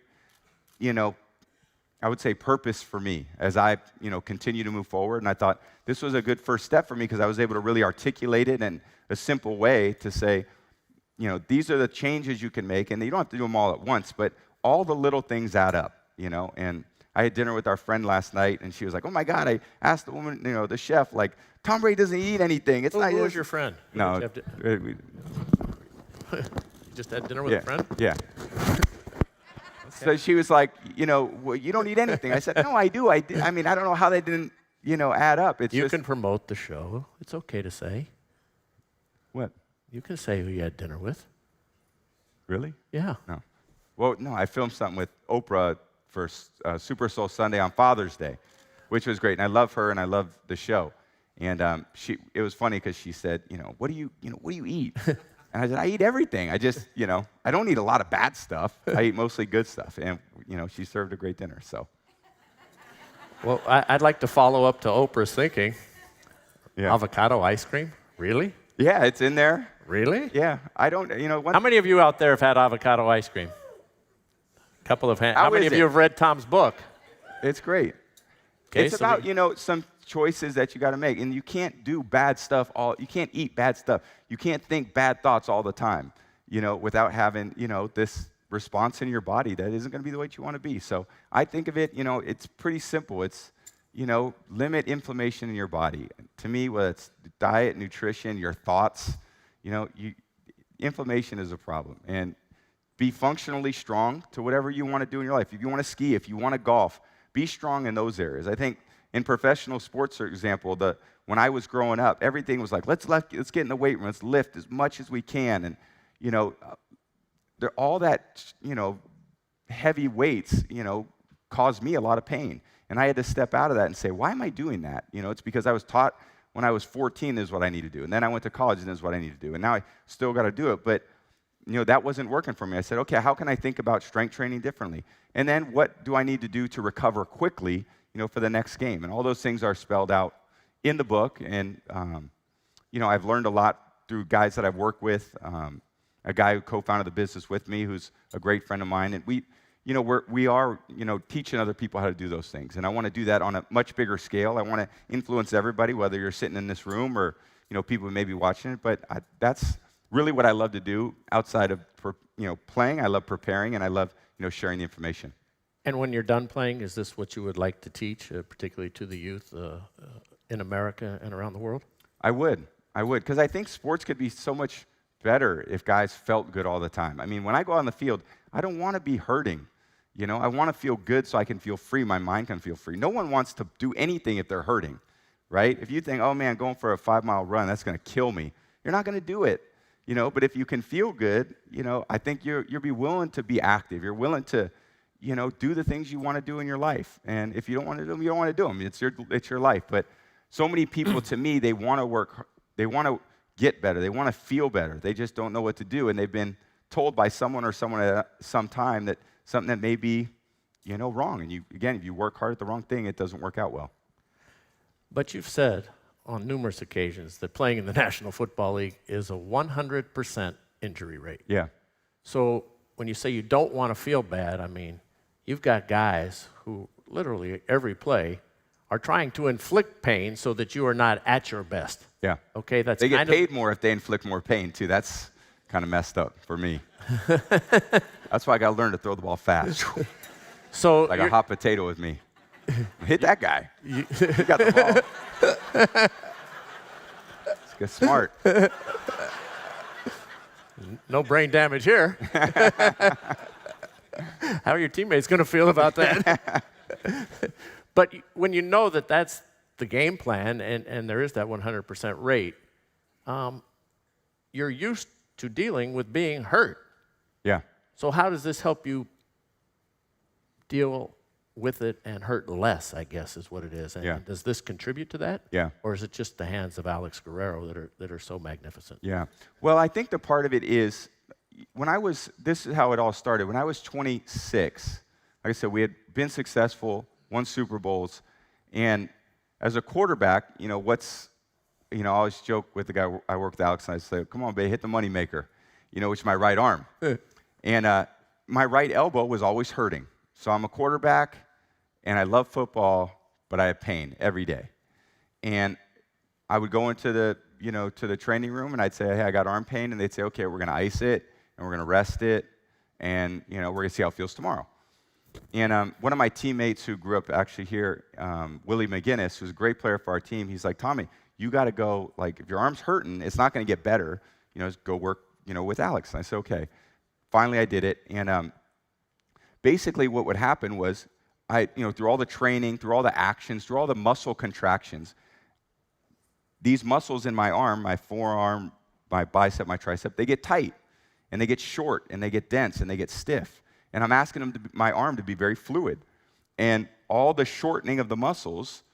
I would say, purpose for me as I, continue to move forward. And I thought this was a good first step for me because I was able to really articulate it in a simple way to say, these are the changes you can make, and you don't have to do them all at once, but all the little things add up, And I had dinner with our friend last night, and she was like, oh my God, I asked the woman, the chef, like, Tom Brady doesn't eat anything. It's not. Who was your friend? No. You just had dinner with a friend? Yeah. Okay. So she was like, well, you don't eat anything. I said, no, I do. I mean, I don't know how they didn't, add up. You can promote the show. It's okay to say. What? You can say who you had dinner with. Really? Yeah. No. Well, no, I filmed something with Oprah for Super Soul Sunday on Father's Day, which was great. And I love her, and I love the show. And it was funny because she said, what do you eat? And I said, I eat everything. I just, I don't eat a lot of bad stuff. I eat mostly good stuff. And, she served a great dinner, so. Well, I'd like to follow up to Oprah's thinking. Yeah. Avocado ice cream? Really? Yeah, it's in there. Really? Yeah. I don't, How many of you out there have had avocado ice cream? A couple of hands. How many of you have read Tom's book? It's great. Okay, it's about, some choices that you got to make. And you can't do bad stuff you can't eat bad stuff. You can't think bad thoughts all the time, without having, this response in your body that isn't going to be the way you want to be. So I think of it, it's pretty simple. It's, limit inflammation in your body. To me, whether it's diet, nutrition, your thoughts, inflammation is a problem. And be functionally strong to whatever you want to do in your life. If you want to ski, if you want to golf, be strong in those areas. I think in professional sports, for example, when I was growing up, everything was like, let's get in the weight room, let's lift as much as we can. And, all that, heavy weights, caused me a lot of pain. And I had to step out of that and say, why am I doing that? It's because I was taught when I was 14, this is what I need to do. And then I went to college, and this is what I need to do. And now I still got to do it. But, that wasn't working for me. I said, okay, how can I think about strength training differently? And then what do I need to do to recover quickly, for the next game? And all those things are spelled out in the book. And, I've learned a lot, through guys that I've worked with, a guy who co-founded the business with me, who's a great friend of mine, and we are teaching other people how to do those things, and I want to do that on a much bigger scale. I want to influence everybody, whether you're sitting in this room or people who may be watching it. But that's really what I love to do outside of playing. I love preparing, and I love sharing the information. And when you're done playing, is this what you would like to teach, particularly to the youth in America and around the world? I would, because I think sports could be so much better if guys felt good all the time. I mean, when I go out on the field, I don't want to be hurting. I want to feel good so I can feel free, my mind can feel free. No one wants to do anything if they're hurting, right? If you think, oh man, going for a 5-mile run, that's going to kill me, you're not going to do it. But if you can feel good, I think you'll be willing to be active. You're willing to do the things you want to do in your life. And if you don't want to do them, you don't want to do them. It's your life. But so many people, to me, they want to work, they want to get better, they want to feel better. They just don't know what to do, and they've been told by someone or someone at some time that something that may be, wrong. And if you work hard at the wrong thing, it doesn't work out well. But you've said on numerous occasions that playing in the National Football League is a 100% injury rate. Yeah. So when you say you don't want to feel bad, I mean, you've got guys who literally every play are trying to inflict pain so that you are not at your best. Yeah. Okay, they get paid more if they inflict more pain too. That's kind of messed up for me. That's why I got to learn to throw the ball fast. So like a hot potato with me. Hit that guy. He got the ball. Let's get smart. No brain damage here. How are your teammates going to feel about that? But when you know that that's the game plan and there is that 100% rate, you're used to dealing with being hurt. Yeah. So how does this help you deal with it and hurt less, I guess, is what it is. And yeah. Does this contribute to that? Yeah. Or is it just the hands of Alex Guerrero that are so magnificent? Yeah. Well, I think the part of it is, this is how it all started. When I was 26, like I said, we had been successful, won Super Bowls, and as a quarterback, I always joke with the guy I work with, Alex, and I say, come on, babe, hit the moneymaker, which is my right arm. And my right elbow was always hurting. So I'm a quarterback, and I love football, but I have pain every day. And I would go into the training room, and I'd say, hey, I got arm pain, and they'd say, okay, we're going to ice it, and we're going to rest it, and we're going to see how it feels tomorrow. And one of my teammates who grew up actually here, Willie McGinnis, who's a great player for our team, he's like, Tommy, you got to go, like, if your arm's hurting, it's not going to get better, just go work, with Alex. And I said, okay. Finally, I did it, and basically what would happen was, through all the training, through all the actions, through all the muscle contractions, these muscles in my arm, my forearm, my bicep, my tricep, they get tight, and they get short, and they get dense, and they get stiff. And I'm asking my arm to be very fluid. And all the shortening of the muscles,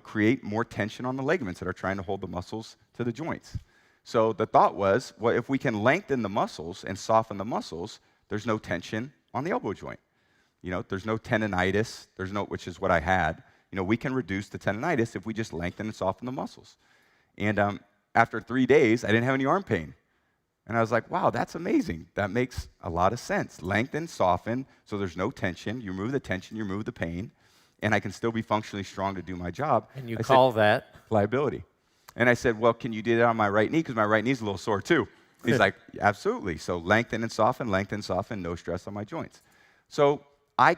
create more tension on the ligaments that are trying to hold the muscles to the joints. So the thought was, well, if we can lengthen the muscles and soften the muscles, there's no tension on the elbow joint. There's no tendonitis, which is what I had. We can reduce the tendonitis if we just lengthen and soften the muscles. And after 3 days, I didn't have any arm pain. And I was like, wow, that's amazing. That makes a lot of sense. Lengthen, soften, so there's no tension. You remove the tension, you remove the pain, and I can still be functionally strong to do my job. And you call that? Pliability. And I said, well, can you do that on my right knee? Because my right knee's a little sore too. He's like, absolutely. So lengthen, soften, no stress on my joints. So I,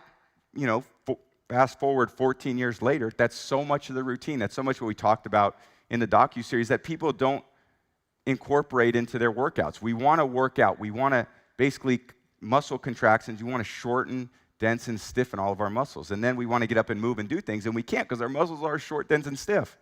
fast forward 14 years later, that's so much of the routine. That's so much what we talked about in the docuseries that people don't incorporate into their workouts. We want to work out. We want to basically muscle contractions. We want to shorten, dense, and stiffen all of our muscles. And then we want to get up and move and do things, and we can't because our muscles are short, dense, and stiff.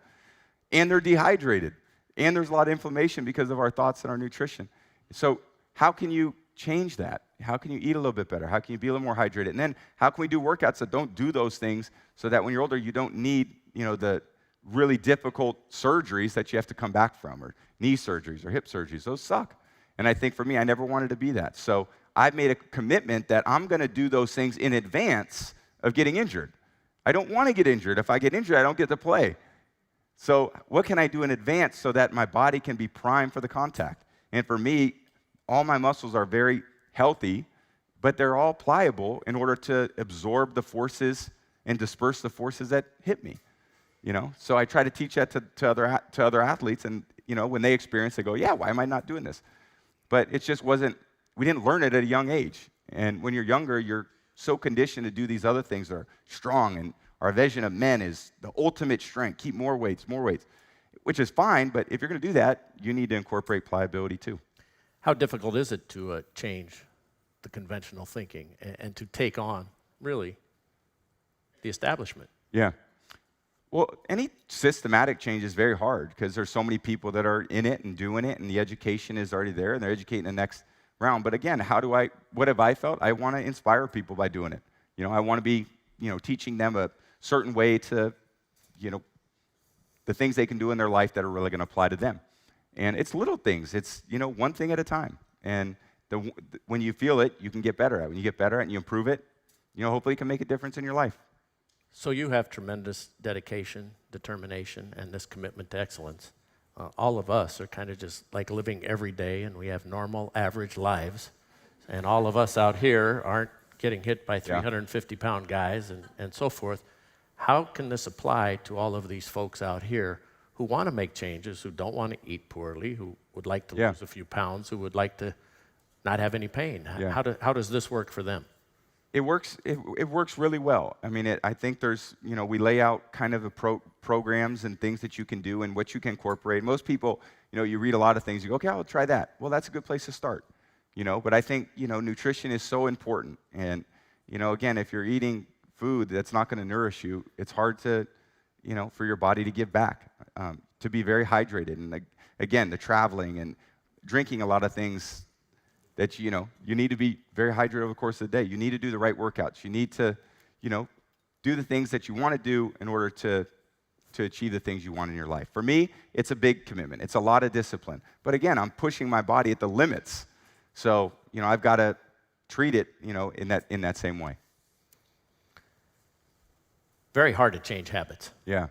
And they're dehydrated. And there's a lot of inflammation because of our thoughts and our nutrition. So how can you change that? How can you eat a little bit better? How can you be a little more hydrated? And then how can we do workouts that don't do those things so that when you're older, you don't need, the really difficult surgeries that you have to come back from, or knee surgeries or hip surgeries. Those suck. And I think for me, I never wanted to be that. So I've made a commitment that I'm going to do those things in advance of getting injured. I don't want to get injured. If I get injured, I don't get to play. So what can I do in advance so that my body can be primed for the contact? And for me, all my muscles are very healthy, but they're all pliable in order to absorb the forces and disperse the forces that hit me. So I try to teach that to other athletes, and when they experience, they go, yeah, why am I not doing this? But it just wasn't. We didn't learn it at a young age. And when you're younger, you're so conditioned to do these other things that are strong. And our vision of men is the ultimate strength. Keep more weights, which is fine. But if you're going to do that, you need to incorporate pliability too. How difficult is it to change the conventional thinking and to take on, really, the establishment? Yeah. Well, any systematic change is very hard because there's so many people that are in it and doing it, and the education is already there, and they're educating the next round. But again, what have I felt? I want to inspire people by doing it. I want to be, teaching them a certain way to, the things they can do in their life that are really going to apply to them. And it's little things. It's, one thing at a time. And when you feel it, you can get better at it. When you get better at it and you improve it, hopefully it can make a difference in your life. So you have tremendous dedication, determination, and this commitment to excellence. All of us are kind of just like living every day, and we have normal, average lives. And all of us out here aren't getting hit by 350-pound guys and so forth. How can this apply to all of these folks out here who want to make changes, who don't want to eat poorly, who would like to lose a few pounds, who would like to not have any pain? Yeah. How does this work for them? It works really well. I mean, I think there's, we lay out kind of programs and things that you can do and what you can incorporate. Most people, you read a lot of things, you go, okay, I'll try that. Well, that's a good place to start, But I think, nutrition is so important. And, again, if you're eating food that's not going to nourish you, it's hard to, for your body to give back, to be very hydrated. And, again, the traveling and drinking a lot of things that, you need to be very hydrated over the course of the day. You need to do the right workouts. You need to, do the things that you want to do in order to achieve the things you want in your life. For me, it's a big commitment. It's a lot of discipline. But again, I'm pushing my body at the limits. So, I've got to treat it, in that same way. Very hard to change habits. Yeah.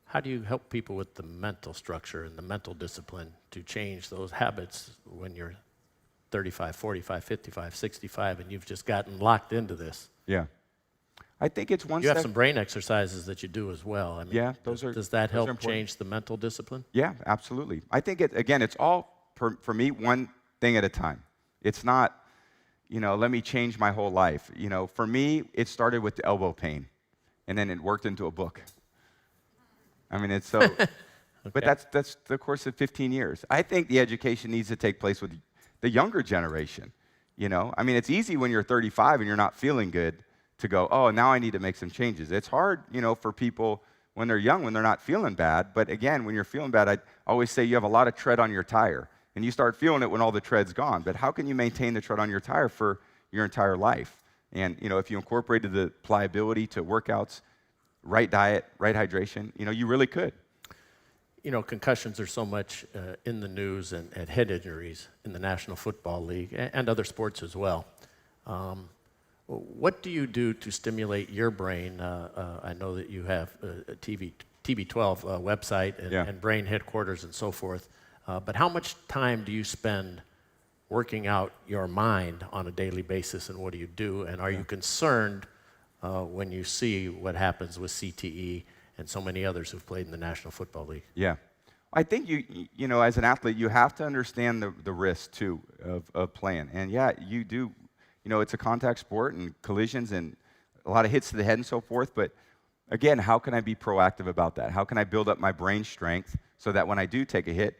How do you help people with the mental structure and the mental discipline to change those habits when you're 35, 45, 55, 65, and you've just gotten locked into this? Yeah. I think it's one You step. have some brain exercises that you do as well. I mean, Yeah, does that help change the mental discipline? Yeah, absolutely. I think, it's all, for me, one thing at a time. It's not, let me change my whole life. For me, it started with the elbow pain, and then it worked into a book. I mean, it's so, okay. But that's the course of 15 years. I think the education needs to take place with the younger generation, I mean, it's easy when you're 35 and you're not feeling good to go, oh, now I need to make some changes. It's hard, for people when they're young, when they're not feeling bad. But again, when you're feeling bad, I always say you have a lot of tread on your tire, and you start feeling it when all the tread's gone. But how can you maintain the tread on your tire for your entire life? And, if you incorporated the pliability to workouts, right diet, right hydration, you really could. Concussions are so much in the news and head injuries in the National Football League and other sports as well. What do you do to stimulate your brain? I know that you have a TB12 website and brain headquarters and so forth. But how much time do you spend working out your mind on a daily basis, and what do you do? And are you concerned when you see what happens with CTE and so many others who've played in the National Football League? Yeah. I think as an athlete, you have to understand the risk, too, of playing. And, you do. It's a contact sport and collisions and a lot of hits to the head and so forth. But, again, how can I be proactive about that? How can I build up my brain strength so that when I do take a hit,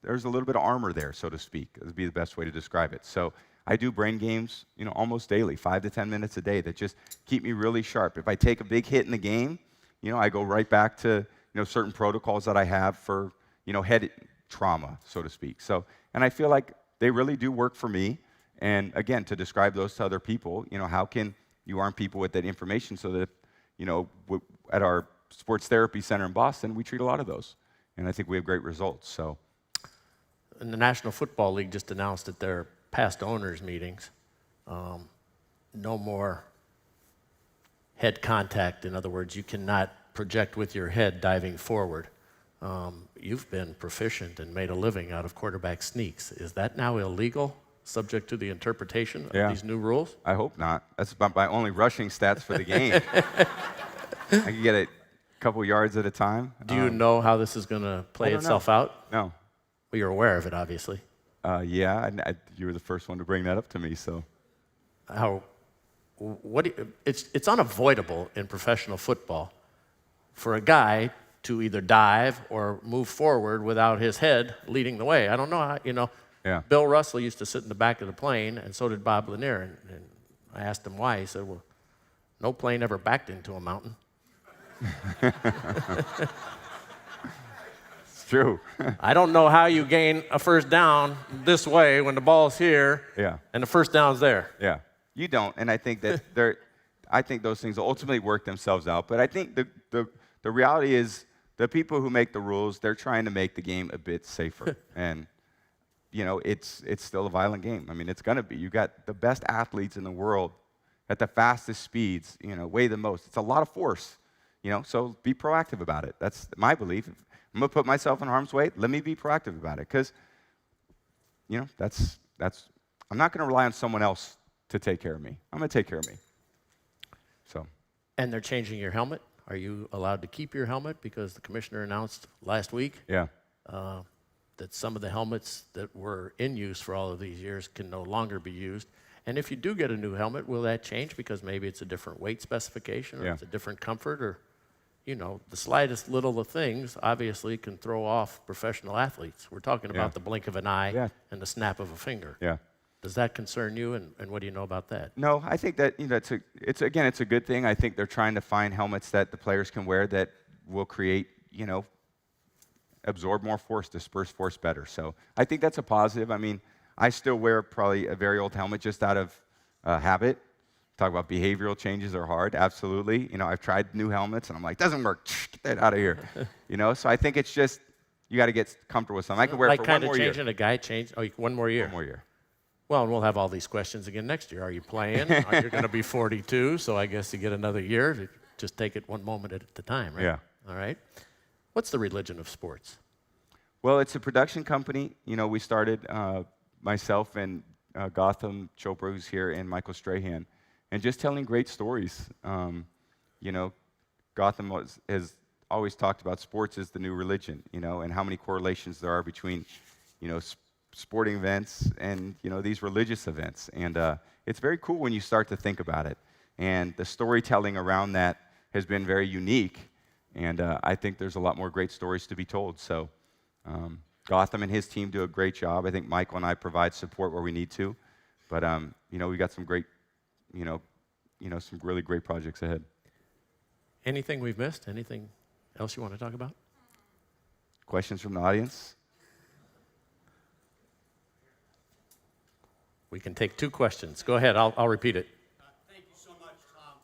there's a little bit of armor there, so to speak. That would be the best way to describe it. So I do brain games, almost daily, 5 to 10 minutes a day that just keep me really sharp. If I take a big hit in the game, I go right back to, certain protocols that I have for, head trauma, so to speak. So, and I feel like they really do work for me. And again, to describe those to other people, how can you arm people with that information so that, at our sports therapy center in Boston, we treat a lot of those. And I think we have great results, so. And the National Football League just announced at their past owners meetings, no more head contact. In other words, you cannot project with your head diving forward. You've been proficient and made a living out of quarterback sneaks. Is that now illegal, subject to the interpretation of these new rules? I hope not. That's about my only rushing stats for the game. I can get it a couple yards at a time. Do you know how this is going to play itself out? No. Well, you're aware of it, obviously. Yeah, you were the first one to bring that up to me, so. It's unavoidable in professional football for a guy to either dive or move forward without his head leading the way. I don't know how, Yeah. Bill Russell used to sit in the back of the plane, and so did Bob Lanier. And I asked him why. He said, well, no plane ever backed into a mountain. It's true. I don't know how you gain a first down this way when the ball's here and the first down's there. Yeah, you don't. And I think that I think those things will ultimately work themselves out. But I think the reality is the people who make the rules, they're trying to make the game a bit safer. And, it's still a violent game. I mean, it's going to be. You got the best athletes in the world at the fastest speeds, weigh the most. It's a lot of force, so be proactive about it. That's my belief. If I'm going to put myself in harm's way, let me be proactive about it. Because, I'm not going to rely on someone else to take care of me. I'm going to take care of me. So. And they're changing your helmet. Are you allowed to keep your helmet? Because the commissioner announced last week that some of the helmets that were in use for all of these years can no longer be used. And if you do get a new helmet, will that change? Because maybe it's a different weight specification or it's a different comfort or, the slightest little of things obviously can throw off professional athletes. We're talking about the blink of an eye and the snap of a finger. Yeah. Does that concern you, and what do you know about that? No, I think that it's a good thing. I think they're trying to find helmets that the players can wear that will create, absorb more force, disperse force better. So I think that's a positive. I mean, I still wear probably a very old helmet just out of habit. Talk about behavioral changes are hard, absolutely. I've tried new helmets, and I'm like, doesn't work. Get that out of here. So I think it's just you got to get comfortable with something. I can wear it for one more year. Like kind of changing a guy changed. Oh, one more year. One more year. Well, and we'll have all these questions again next year. Are you playing? You're going to be 42, so I guess you get another year to just take it one moment at a time, right? Yeah. All right. What's the religion of sports? Well, it's a production company. We started, myself and Gotham Chopra, who's here, and Michael Strahan, and just telling great stories. Gotham has always talked about sports as the new religion, and how many correlations there are between, sporting events and these religious events, and it's very cool when you start to think about it. And the storytelling around that has been very unique, and I think there's a lot more great stories to be told. So Gotham and his team do a great job. I think Michael and I provide support where we need to, but we got some great, some really great projects ahead. Anything we've missed? Anything else you want to talk about? Questions from the audience? We can take two questions. Go ahead. I'll repeat it. Thank you so much, Tom.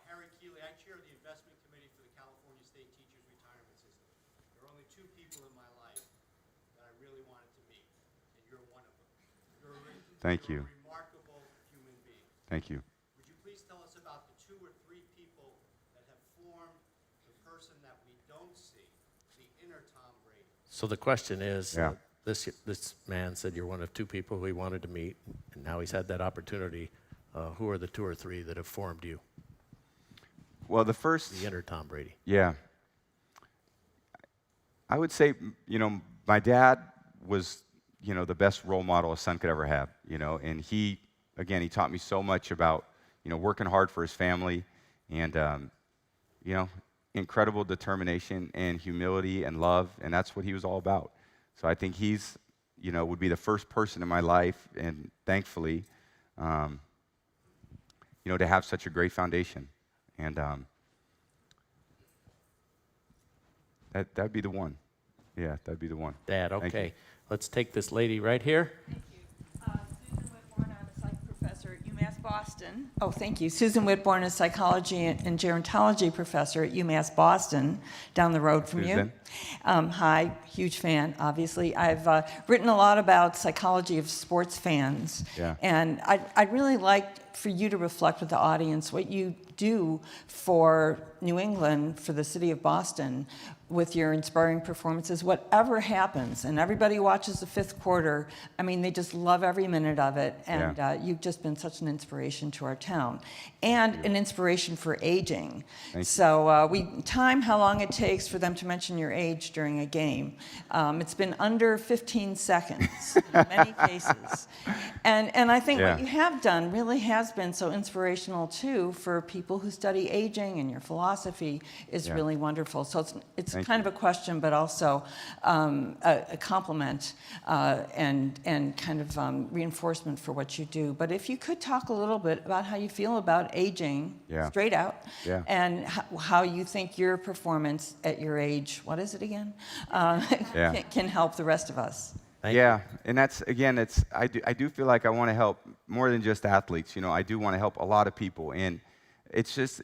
Harry Keeley, I chair the investment committee for the California State Teachers Retirement System. There are only two people in my life that I really wanted to meet, and you're one of them. Thank you. You're a remarkable human being. Thank you. Would you please tell us about the 2 or 3 people that have formed the person that we don't see, the inner Tom Brady? So the question is, this man said you're one of 2 people who he wanted to meet, and now he's had that opportunity. Who are the 2 or 3 that have formed you? Well, the first... The inner Tom Brady. Yeah. I would say, my dad was, the best role model a son could ever have, and he taught me so much about, working hard for his family and, incredible determination and humility and love, and that's what he was all about. So I think he's, would be the first person in my life, and thankfully, to have such a great foundation. And that'd be the one. Yeah, that'd be the one. Dad, okay. Let's take this lady right here. Thank you. Susan Whitborn, I'm a psych professor at UMass Boston. Oh, thank you. Susan Whitborn, a psychology and gerontology professor at UMass Boston, down the road from you. Hi, huge fan, obviously. I've written a lot about psychology of sports fans. Yeah. And I'd really like for you to reflect with the audience what you do for New England, for the city of Boston, with your inspiring performances, whatever happens, and everybody watches the fifth quarter, I mean, they just love every minute of it, and you've just been such an inspiration to our town, and an inspiration for aging. So time how long it takes for them to mention your age during a game. It's been under 15 seconds in many cases. And I think what you have done really has been so inspirational too for people who study aging, and your philosophy is really wonderful. So it's kind of a question, but also a compliment and kind of reinforcement for what you do. But if you could talk a little bit about how you feel about aging, straight out, and how you think your performance at your age, what is it again, can help the rest of us. And that's, again, I do feel like I want to help more than just athletes. You know, I do want to help a lot of people, and it's just,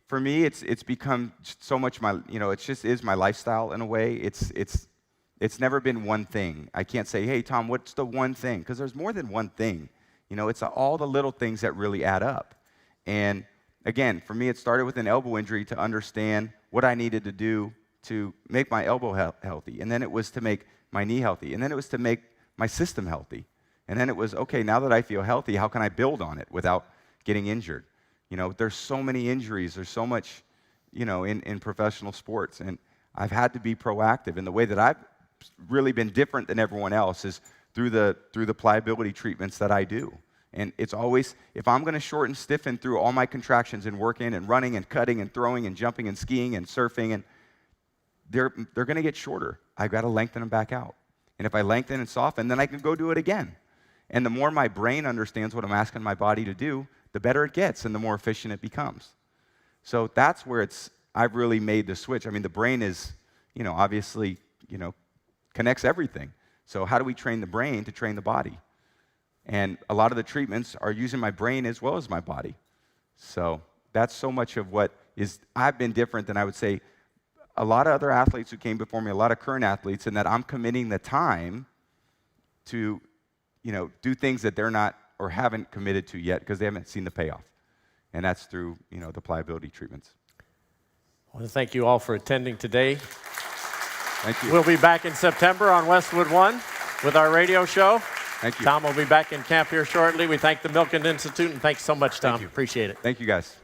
for me, it's become so much it just is my lifestyle in a way. It's never been one thing. I can't say, hey, Tom, what's the one thing? Because there's more than one thing. You know, it's all the little things that really add up. And again, for me, it started with an elbow injury to understand what I needed to do to make my elbow healthy. And then it was to make my knee healthy. And then it was to make my system healthy. And then it was, okay, now that I feel healthy, how can I build on it without getting injured? You know, there's so many injuries. There's so much, in professional sports. And I've had to be proactive. And the way that I've really been different than everyone else is through the pliability treatments that I do. And it's always, if I'm going to shorten, stiffen through all my contractions and working and running and cutting and throwing and jumping and skiing and surfing, and they're going to get shorter. I've got to lengthen them back out. And if I lengthen and soften, then I can go do it again. And the more my brain understands what I'm asking my body to do, the better it gets and the more efficient it becomes. So that's where I've really made the switch. I mean, the brain is, obviously, connects everything. So how do we train the brain to train the body? And a lot of the treatments are using my brain as well as my body. So that's so much of what I've been different than I would say a lot of other athletes who came before me, a lot of current athletes, in that I'm committing the time to, do things that they're not or haven't committed to yet because they haven't seen the payoff. And that's through, the pliability treatments. I want to thank you all for attending today. Thank you. We'll be back in September on WestwoodOne with our radio show. Thank you. Tom will be back in camp here shortly. We thank the Milken Institute, and thanks so much, Tom. Thank you. Appreciate it. Thank you, guys.